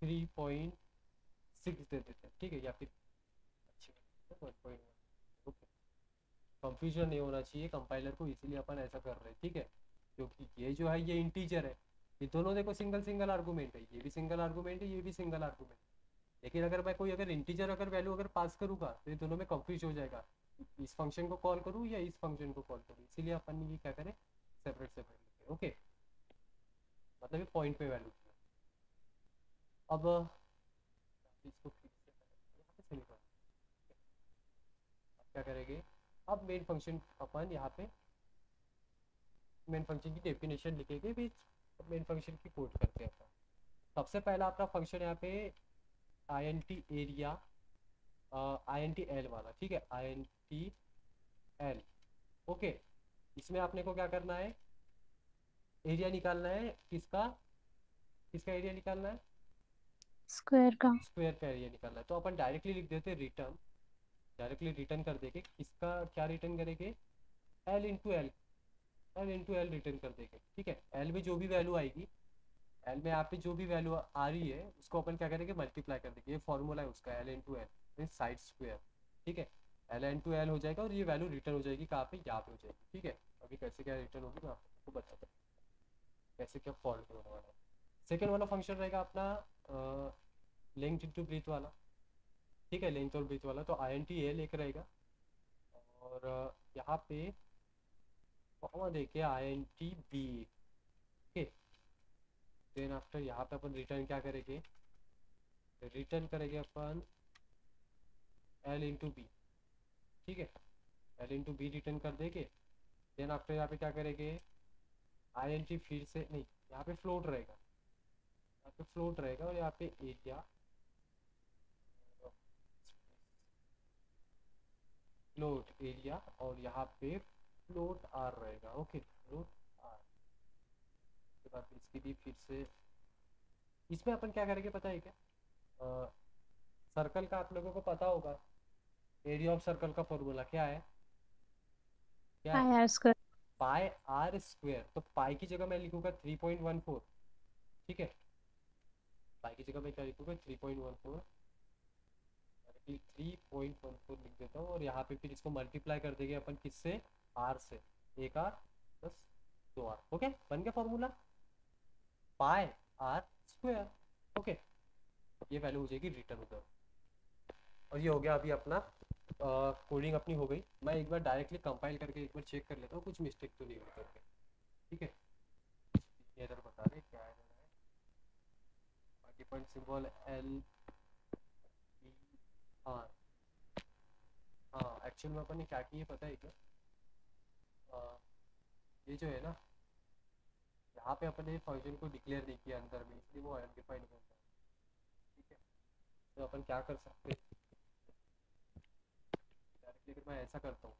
3.6 दे देते, ठीक है, या फिर अच्छी 1.1, ओके। कंफ्यूजन नहीं होना चाहिए कंपाइलर को, इसीलिए अपन ऐसा कर रहे हैं, ठीक है। क्योंकि ये जो है ये इंटीजर है, ये दोनों देखो सिंगल सिंगल आर्गूमेंट है, ये भी सिंगल आर्गूमेंट है, ये भी सिंगल आर्गूमेंट है। लेकिन अगर मैं कोई अगर इंटीजर अगर वैल्यू अगर पास करूंगा, तो ये दोनों में कंफ्यूज हो जाएगा, इस फंक्शन को कॉल करूँ या इस फंक्शन को कॉल करूँ, इसीलिए अपन ये क्या करें, सेपरेट सेपरेट, ओके। मतलब ये पॉइंट पे वैल्यू। अब इसको फिर से यहाँ पे semicolon, अब क्या करेंगे, अब मेन फंक्शन अपन यहाँ पे मेन फंक्शन की डेफिनेशन लिखेंगे भी, मेन फंक्शन की कोड करते हैं अपन। सबसे पहला अपना फंक्शन यहाँ पे I N T area, I N T L वाला, ठीक है, I N T L, okay. इसमें आपने को क्या करना है, एरिया निकालना है, किसका, किसका एरिया निकालना है, Square का. स्क्वायर का एरिया निकालना है। तो अपन डायरेक्टली लिख देते रिटर्न, डायरेक्टली रिटर्न कर देंगे, किसका क्या रिटर्न करेंगे, L into L, L into L return कर देंगे, ठीक है। एल में जो भी वैल्यू आएगी, एल में यहाँ पे जो भी वैल्यू आ रही है उसको अपन क्या करेंगे, मल्टीप्लाई कर देंगे, ये फॉर्मूला है उसका, L into L mean side square, ठीक है। एल इंटू एल हो जाएगा, और ये वैल्यू रिटर्न हो जाएगी कहाँ पे, यहाँ पे हो जाएगी, ठीक है। अभी कैसे क्या रिटर्न होगी मैं आपको बताता हूँ, कैसे क्या फॉल्ट होने वाला है। सेकेंड वाला फंक्शन रहेगा अपना लेंथ इंटू ब्रीथ वाला, ठीक है, लेंथ और ब्रीथ वाला, तो आई एन टी एल एक रहेगा, और यहाँ पे कॉमा देके I N T B, okay. Then after यहाँ पे अपन रिटर्न क्या करेंगे, रिटर्न करेंगे अपन एल इंटू बी, ठीक है, एल इंटू बी रिटर्न कर देंगे। देन आफ्टर यहाँ पे क्या करेंगे, आई एन टी फिर से नहीं, यहाँ पे फ्लोट रहेगा, यहाँ पे फ्लोट रहेगा और यहाँ पे एरिया फ्लोट एरिया और यहाँ पे फ्लोट आर रहेगा। ओके, फ्लोट आर के बाद इसकी भी फिर से, इसमें अपन क्या करेंगे पता है क्या, सर्कल का आप लोगों को पता होगा, एरिया ऑफ सर्कल का फॉर्मूला क्या है, क्या है, pi are square. Pi are square. तो पाई की जगह मैं लिखूंगा 3.14, ठीक है, पाई की जगह मैं क्या लिखूंगा 3.14, 3.14 लिख देता हूँ और यहाँ पे फिर इसको मल्टीप्लाई कर देंगे अपन किससे, आर से, एक आर प्लस दो आर। ओके, बन गया formula pi are square. Okay, ये वैल्यू हो जाएगी रिटर्न उधर। और ये हो गया अभी अपना कोडिंग अपनी हो गई। मैं एक बार डायरेक्टली कंपाइल करके एक बार चेक कर लेता हूँ कुछ मिस्टेक तो नहीं हुई करके, ठीक है। एरर बता रहे क्या एरर है, डिफरेंट सिंबल एल आर। हाँ, एक्चुअल में अपन ने क्या किया पता है क्या, ये जो है ना, यहाँ पे अपने फंक्शन को डिक्लेयर नहीं किया अंदर में, इसलिए वो अनडिफाइंड बन रहा है, ठीक है। तो अपन क्या कर सकते हैं, डायरेक्टली अगर मैं ऐसा करता हूँ,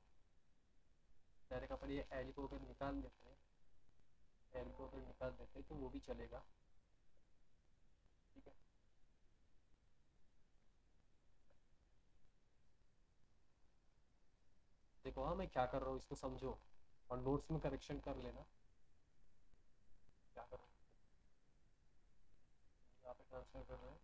डायरेक्ट अपन ये एल को अगर निकाल देते हैं, एल को अगर निकाल देते हैं तो वो भी चलेगा, ठीक है। देखो हाँ मैं क्या कर रहा हूँ इसको समझो और नोट्स में करेक्शन कर लेना, क्या कर रहा हूँ यहाँ पे ट्रांसफर कर रहे हैं।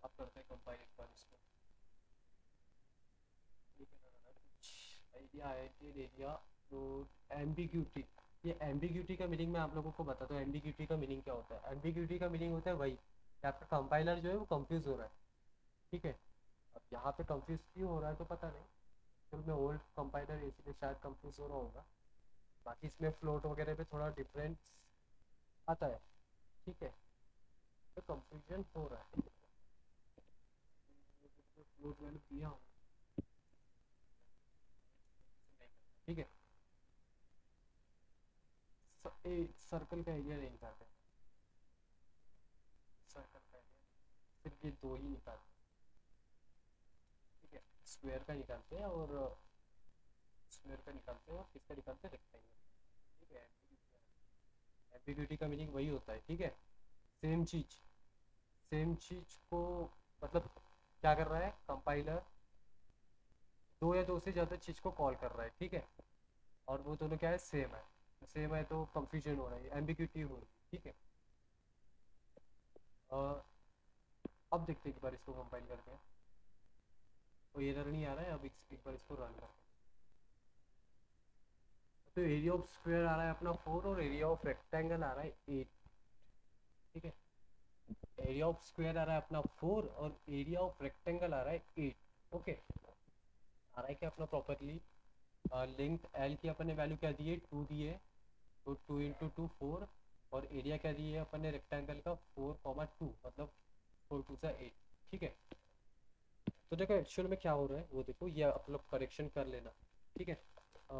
अब करते हैं कंपाइल एक बार इसको, ठीक है ना, कुछ आइडिया है कि एरिया तो एम्बिग्यूटी। ये एम्बिग्यूटी का मीनिंग मैं आप लोगों को बताता हूँ, एम्बिग्यूटी का मीनिंग क्या होता है। एम्बिग्यूटी का मीनिंग होता है वही कि आपका कंपाइलर जो है वो कंफ्यूज हो रहा है, ठीक है। अब यहाँ पे कंफ्यूज क्यों हो रहा है तो पता नहीं, फिर मैं ओल्ड कंपाइलर है इसलिए शायद कंफ्यूज हो रहा होगा। बाकी इसमें फ्लोट वगैरह पे थोड़ा डिफरेंस आता है, ठीक है, तो कंफ्यूजन हो रहा है। फ्लोट वैल्यू दिया हूँ, ठीक है। सर्कल का एरिया नहीं निकालते, सर्कल का एरिया सिर्फ ये दो ही निकालते, ठीक है। स्क्वायर का निकालते हैं और स्क्वायर का निकालते हैं और किसका निकालते हैं, रेक्टेंगल, ठीक है। एम्बिग्यूटी का मीनिंग वही होता है, ठीक है। सेम चीज, सेम चीज को मतलब क्या कर रहा है कंपाइलर, दो या दो से ज़्यादा चीज को कॉल कर रहा है, ठीक है, और वो दोनों क्या है, सेम है तो कंफ्यूजन हो रहा है, एम्बिग्यूटी हो रही है, ठीक है। अब देखते हैं एक बार इसको कंपाइल करके, कोई एरर नहीं आ रहा है। अब एक बार इसको रन करते हैं तो एरिया ऑफ स्क्वायर आ रहा है अपना 4 और एरिया ऑफ रेक्टेंगल आ रहा है 8, ठीक है। एरिया ऑफ स्क्वायर आ रहा है अपना 4 और एरिया ऑफ रेक्टेंगल आ रहा है 8। ओके, आ रहा है क्या अपना प्रॉपरली, लेंथ एल की अपन ने वैल्यू क्या दी है 2 दी है, तो 2 इंटू 2 4, और एरिया क्या दी है अपन ने रेक्टेंगल का 4,2 मतलब 4 2 सा 8, ठीक है। तो देखो एक्चुअल में क्या हो रहा है वो देखो, ये आप लोग करेक्शन कर लेना, ठीक है।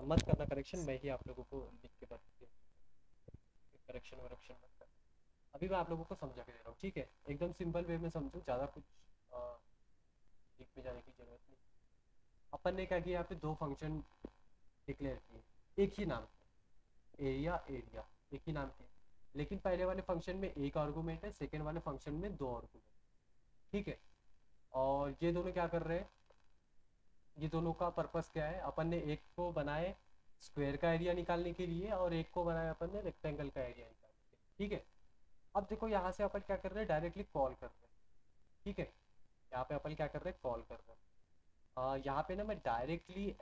मत करना करेक्शन, मैं ही आप लोगों को लिख के बता, करेक्शन वरेक्शन मत करना। अभी मैं आप लोगों को समझा के दे रहा हूँ, ठीक है, एकदम सिंपल वे में समझो, ज़्यादा कुछ डीप में जाने की जरूरत नहीं। अपन ने क्या किया, यहाँ पे दो फंक्शन डिक्लेयर किए एक ही नाम के, एरिया एरिया एक ही नाम के, लेकिन पहले वाले फंक्शन में एक आर्गूमेंट है, सेकेंड वाले फंक्शन में दो आर्गूमेंट, ठीक है। और ये दोनों क्या कर रहे हैं, ये दोनों का पर्पस क्या है, अपन ने एक को बनाए स्क्वायर का एरिया निकालने के लिए और एक को बनाया अपन ने रेक्टेंगल का एरिया निकालने के लिए, ठीक है। अब देखो यहाँ से अपन क्या कर रहे हैं, डायरेक्टली कॉल कर रहे हैं, ठीक है। यहाँ पे अपन क्या कर रहे हैं, कॉल कर रहे हैं। यहाँ पे ना मैं डायरेक्टली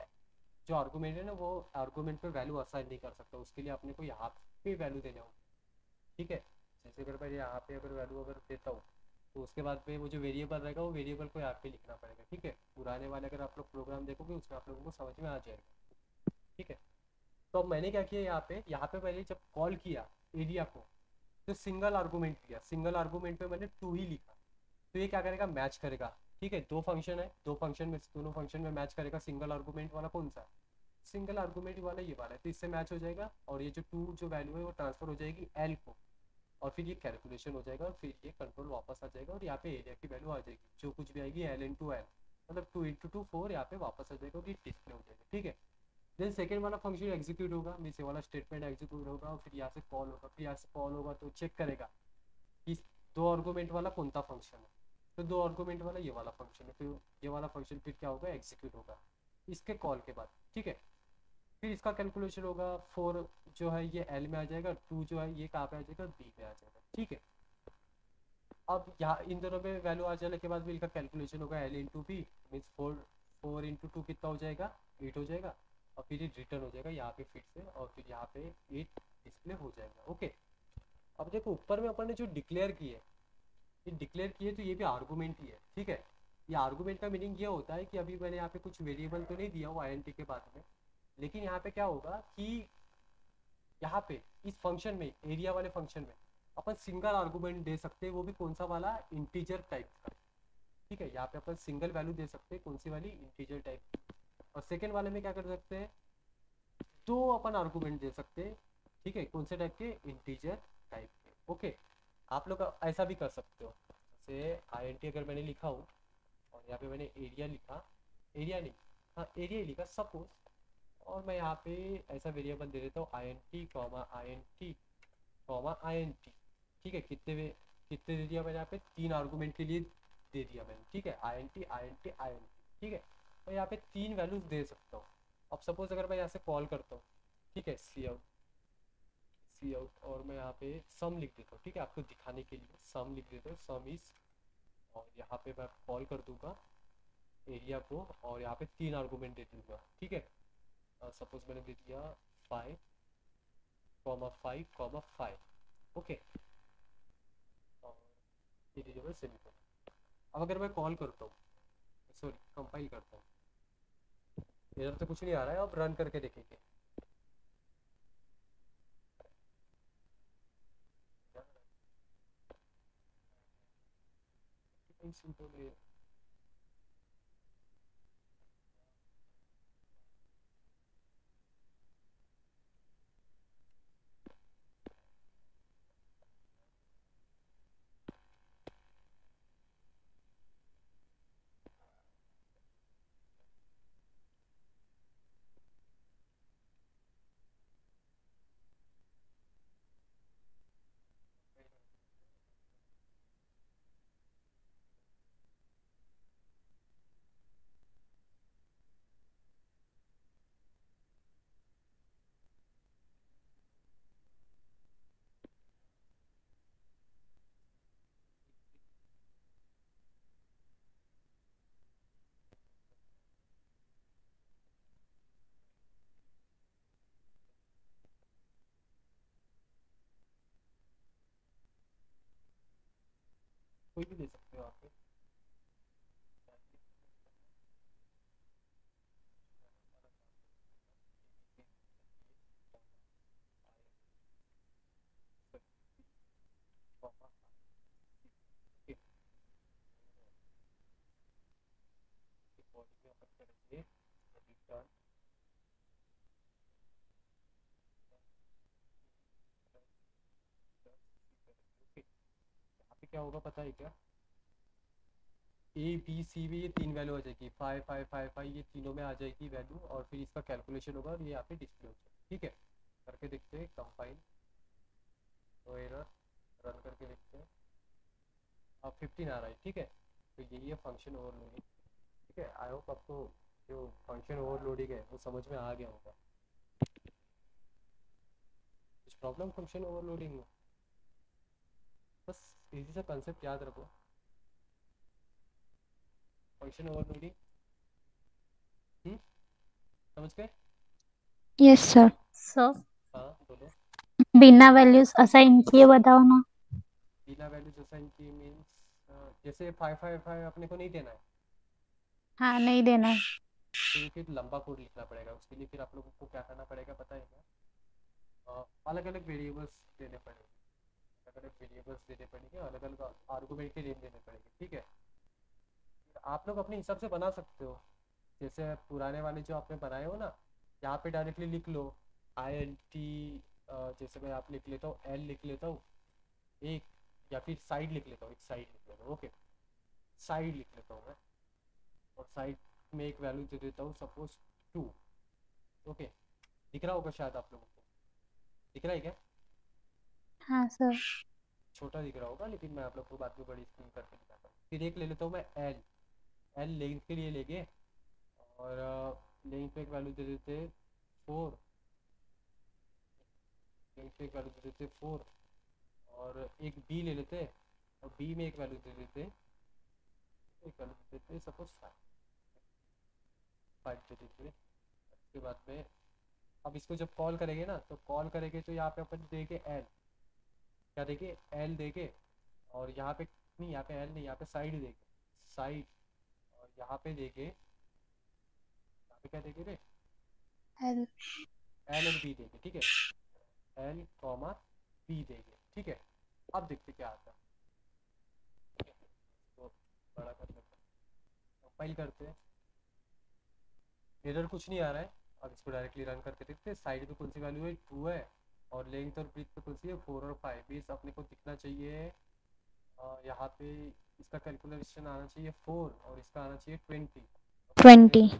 जो आर्गूमेंट है ना वो आर्गूमेंट पे वैल्यू असाइन नहीं कर सकता, उसके लिए अपने को यहाँ पे वैल्यू देना होगा, ठीक है। जैसे अगर मैं यहाँ पे अगर वैल्यू अगर देता हूँ तो उसके बाद में वो जो वेरिएबल रहेगा वो वेरिएबल को यहाँ पे लिखना पड़ेगा, ठीक है। पुराने वाले अगर आप लोग प्रोग्राम देखोगे उसमें आप लोगों को समझ में आ जाएगा, ठीक है। तो अब मैंने क्या किया, यहाँ पे मैंने जब कॉल किया एरिया को, तो सिंगल आर्गूमेंट लिया, सिंगल आर्गूमेंट पे मैंने टू ही लिखा। तो ये क्या करेगा, मैच करेगा, ठीक है। दो फंक्शन है, दो फंक्शन में दोनों फंक्शन में मैच करेगा। सिंगल आर्गूमेंट वाला कौन सा, सिंगल आर्गूमेंट वाला ये वाला है, तो इससे मैच हो जाएगा। और ये जो टू जो वैल्यू है वो ट्रांसफर हो जाएगी एल को, और फिर ये कैलकुलेशन हो जाएगा, और फिर ये कंट्रोल वापस आ जाएगा, और यहाँ पे एरिया की वैल्यू आ जाएगी जो कुछ भी आएगी एल इंटू एल, मतलब 2 × 2 4 यहाँ पे वापस आ जाएगा, और ये डिस्प्ले हो जाएगा, ठीक है। देन सेकेंड वाला फंक्शन एग्जीक्यूट होगा, मीन्स ये वाला स्टेटमेंट एग्जीक्यूट होगा, और फिर यहाँ से कॉल होगा, फिर यहाँ से कॉल होगा तो चेक करेगा कि दो आर्गूमेंट वाला कौन सा फंक्शन है। तो दो आर्गूमेंट वाला ये वाला फंक्शन है, फिर ये वाला फंक्शन फिर क्या होगा, एग्जीक्यूट होगा इसके कॉल के बाद, ठीक है। फिर इसका कैलकुलेशन होगा, 4 जो है ये एल में आ जाएगा, 2 जो है ये कहाँ पे आ जाएगा, बी में आ जाएगा, ठीक है। अब यहाँ इन दोनों में वैल्यू आ जाने के बाद भी इनका कैलकुलेशन होगा एल इंटू बी, मीन्स 4 × 2 कितना हो जाएगा, 8 हो जाएगा। और फिर ये रिटर्न हो जाएगा यहाँ पे फिर से, और फिर यहाँ पे 8 डिस्प्ले हो जाएगा, ओके। अब देखो ऊपर में अपन ने जो डिक्लेयर की है, ये डिक्लेयर किए तो ये भी आर्गूमेंट ही है, ठीक है। ये आर्गूमेंट का मीनिंग ये होता है कि अभी मैंने यहाँ पे कुछ वेरिएबल तो नहीं दिया हुआ आईएनटी के बाद में, लेकिन यहाँ पे क्या होगा कि यहाँ पे इस फंक्शन में, एरिया वाले फंक्शन में अपन सिंगल आर्गूमेंट दे सकते हैं, वो भी कौन सा वाला, इंटीजर टाइप का, ठीक है। यहाँ पे अपन सिंगल वैल्यू दे सकते हैं, कौन सी वाली, इंटीजर टाइप। और सेकेंड वाले में क्या कर सकते हैं, दो अपन आर्गूमेंट दे सकते हैं, ठीक है, कौन से टाइप के, इंटीजर टाइप के, ओके। आप लोग ऐसा भी कर सकते हो, जैसे आईएनटी अगर मैंने लिखा हूँ और यहाँ पे मैंने एरिया लिखा, एरिया नहीं, हाँ एरिया ही लिखा सपोज, और मैं यहाँ पे ऐसा वेरिएबल दे देता हूँ आई एन टी, ठीक है। कितने दे दिया मैंने यहाँ पे, 3 आर्गूमेंट के लिए दे दिया मैंने, ठीक है। आई एन टी, ठीक है। मैं यहाँ पे 3 वैल्यूज दे सकता हूँ। अब सपोज अगर मैं यहाँ से कॉल करता हूँ, ठीक है, सी आउट, और मैं यहाँ पे सम लिख देता हूँ, ठीक है, आपको दिखाने के लिए सम लिख देता हूँ, सम इज, और यहाँ पे मैं कॉल कर दूंगा एरिया को, और यहाँ पे 3 आर्गूमेंट दे दूंगा, ठीक है। सपोज मैंने दे दिया 5,5,5, ओके। और ये दे दिया सेमीकोलन। अब अगर मैं कॉल करता हूँ, सॉरी कंपाइल करता हूँ, इधर तो कुछ नहीं आ रहा है, अब रन करके देखेंगे। कोई भी दे सकते हो आप पे। यहाँ पे क्या होगा पता है क्या, ए बी सी में ये 3 वैल्यू आ जाएगी, 5,5,5,5, ये तीनों में आ जाएगी वैल्यू, और फिर इसका कैलकुलेशन होगा और ये यहाँ पे डिस्प्ले हो जाएगा, ठीक है। करके देखते हैं कंपाइल, नो एरर, रन करके देखते हैं। अब 15 आ रहा है, ठीक है। तो यही है फंक्शन ओवरलोडिंग, ठीक है। आई होप आपको जो फंक्शन ओवरलोडिंग है वो समझ में आ गया होगा। कुछ प्रॉब्लम फंक्शन ओवरलोडिंग में, बस इजी सा कंसेप्ट याद रखो, फंक्शन ओवरलोडिंग, समझ गए। Yes, sir. सर हाँ बोलो। बिना वैल्यूज असाइन किए बताओ ना। बिना वैल्यूज असाइन किए मीन्स जैसे 555 अपने को नहीं देना है, हाँ, नहीं देना है। तो ये फिर लंबा कोड लिखना पड़ेगा। उसके लिए फिर आप लोगों को क्या करना पड़ेगा पता है क्या, अलग अलग वेरिएबल्स देने पड़ेंगे, अलग अलग वेरिएबल्स देने पड़ेंगे, अलग अलग आर्गूमेंट के नेम देने पड़ेंगे, ठीक है। फिर आप लोग अपने हिसाब से बना सकते हो, जैसे पुराने वाले जो आपने बनाए हो ना, यहाँ पे डायरेक्टली लिख लो INT, जैसे मैं आप लिख लेता हूँ L लिख लेता हूँ एक, या फिर साइड लिख लेता हूँ, एक साइड लिख लेता हूँ, ओके, साइड लिख लेता हूँ मैं, और साइड में एक वैल्यू दे देता हूँ सपोज 2, ओके। दिख रहा होगा शायद आप लोगों को, दिख रहा है क्या? हाँ सर। छोटा दिख रहा होगा, लेकिन मैं आप लोग को बाद में बड़ी स्क्रीन करके दिखाता हूँ। फिर एक ले लेता हूँ मैं एल, एल लेंथ के लिए लेंगे, और लेंथ पे एक वैल्यू दे देते 4, लेंथ पे एक वैल्यू दे देते 4, और एक बी ले लेते, और बी में एक वैल्यू दे देते, एक वैल्यू दे देते सपोज 5 दे देते। उसके बाद में अब इसको जब कॉल करेंगे ना, तो कॉल करेंगे तो यहाँ पे अपन देंगे एल, क्या देंगे, एल देंगे, और यहाँ पे नहीं, यहाँ पे एल नहीं, यहाँ पे साइड देंगे, साइड, और यहाँ पे देंगे, यहाँ पे क्या देंगे रे, एल। एल और बी देंगे, ठीक है, एल कॉमा बी देंगे, ठीक है। अब देखते क्या आता है, ठीक है, तो बड़ा कर लेते हैं, कंपाइल करते हैं, एरर कुछ नहीं आ रहा है। अब इसको डायरेक्टली रन करके देखते हैं, साइड पे कौन सी वैल्यू है, 2 है, और लेंथ और ब्रीथ पे कौन सी है, 4 और 5, बीस अपने को दिखना चाहिए, यहाँ पे इसका कैलकुलेशन आना चाहिए 4, और इसका आना चाहिए 20, 20।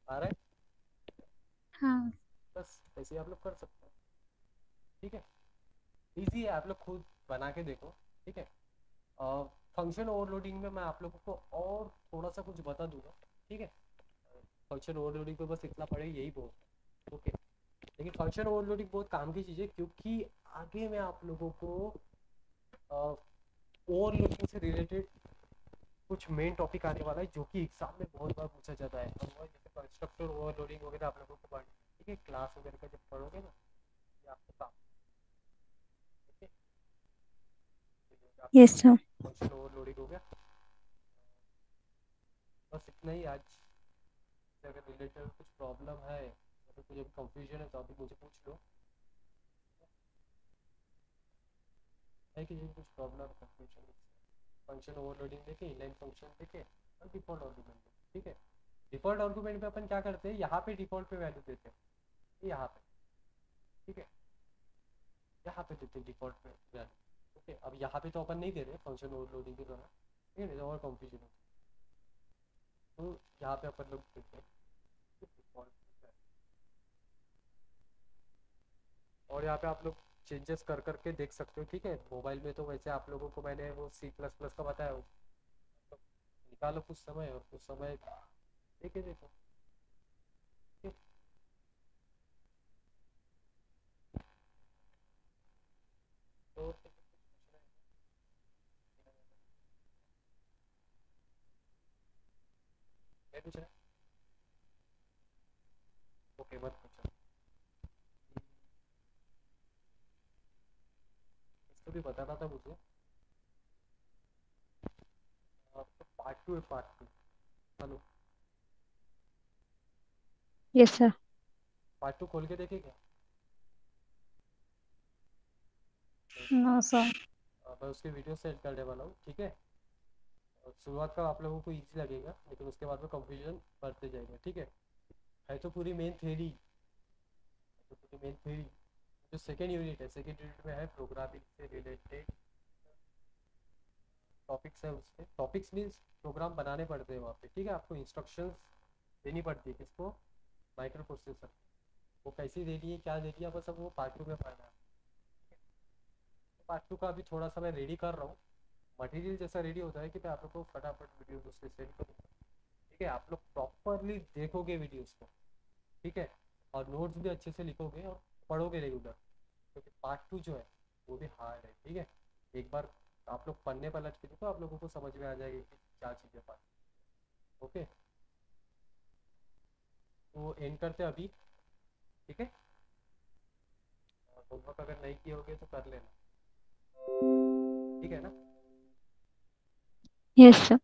आ रहा है, हाँ। बस ऐसे ही आप लोग कर सकते हैं, ठीक है, इजी है, आप लोग खुद बना के देखो, ठीक है। फंक्शन ओवरलोडिंग में मैं आप लोगों को और थोड़ा सा कुछ बता दूंगा, ठीक है। फंक्शन ओवरलोडिंग पे बस इतना पड़े यही बहुत है, ओके। लेकिन फंक्शन ओवरलोडिंग बहुत काम की चीज़ है, क्योंकि आगे मैं आप लोगों को ओवरलोडिंग से रिलेटेड कुछ मेन टॉपिक आने वाला है, जो कि एग्जाम में बहुत बार पूछा जाता है। और वो जैसे कंस्ट्रक्टर ओवरलोडिंग वगैरह आप लोगों को पढ़ना है, ठीक है, क्लास वगैरह का जब पढ़ोगे ना, ये आपको काम, ठीक है। Yes sir. फंक्शन ओवरलोडिंग हो गया, बस इतना ही आज से। अगर रिलेटेड कुछ प्रॉब्लम है, अगर मुझे कंफ्यूजन है, तो अभी मुझे पूछ लो, है कि कुछ प्रॉब्लम कंफ्यूजन। फंक्शन ओवरलोडिंग देखे, इनलाइन फंक्शन देखे, और डिफॉल्ट आर्गुमेंट देखे, ठीक है। डिफॉल्ट आर्गुमेंट पे अपन क्या करते हैं, यहाँ पे डिफॉल्ट पे वैल्यू देते हैं, यहाँ पे, ठीक है, यहाँ पे देते हैं डिफॉल्ट पे वैल्यू, ओके। अब यहाँ पे तो अपन नहीं दे रहे फंक्शन ओवरलोडिंग के दौरान, ठीक है, और कंफ्यूजन हो, तो यहाँ पे अपन लोग देते हैं डिफॉल्ट, और यहाँ पे आप लोग चेंजेस कर करके देख सकते हो, ठीक है। मोबाइल में तो वैसे आप लोगों को मैंने वो C++ का बताया, तो निकालो कुछ समय, और कुछ समय देखे देखो, ठीक है। तो मैं पूछ रहा, ओके मत पूछो, इसको भी बताना था मुझे। तो पार्ट 2 है, part 2, hello, yes sir. Part 2 खोल के देखे क्या? No sir. मैं उसके वीडियो सेंड करने वाला हूँ, ठीक है। और शुरुआत का आप लोगों को इजी लगेगा, लेकिन उसके बाद में कंफ्यूजन बढ़ते जाएगा, ठीक है तो पूरी मेन थ्योरी, तो पूरी मेन थ्योरी, जो सेकेंड यूनिट है, सेकेंड यूनिट में है प्रोग्रामिंग से रिलेटेड टॉपिक्स है, उसके टॉपिक्स मीन्स प्रोग्राम बनाने पड़ते हैं वहाँ पे, ठीक है। आपको इंस्ट्रक्शंस देनी पड़ती है, किसको, माइक्रो प्रोसेसर, वो कैसी देनी है, क्या देनी है, बस अब वो पार्ट 2 में पढ़ना है। पार्ट 2 का अभी थोड़ा सा मैं रेडी कर रहा हूँ, मटेरियल जैसा रेडी होता है कि मैं आप लोग को फटाफट वीडियो उससे सेंड करूँगा, ठीक है। आप लोग प्रॉपरली देखोगे वीडियोस को, ठीक है, और नोट्स भी अच्छे से लिखोगे और पढ़ोगे रेगुलर, क्योंकि पार्ट 2 जो है वो भी हार्ड है, ठीक है। एक बार आप लोग पढ़ने पलट के देखो, आप लोगों को समझ में आ जाएगी कि क्या चीज़ है पार्ट, ओके। तो एंड करते हैं अभी, ठीक है। होमवर्क अगर नहीं किए होगे तो कर लेना। ठीक है ना? Yes sir.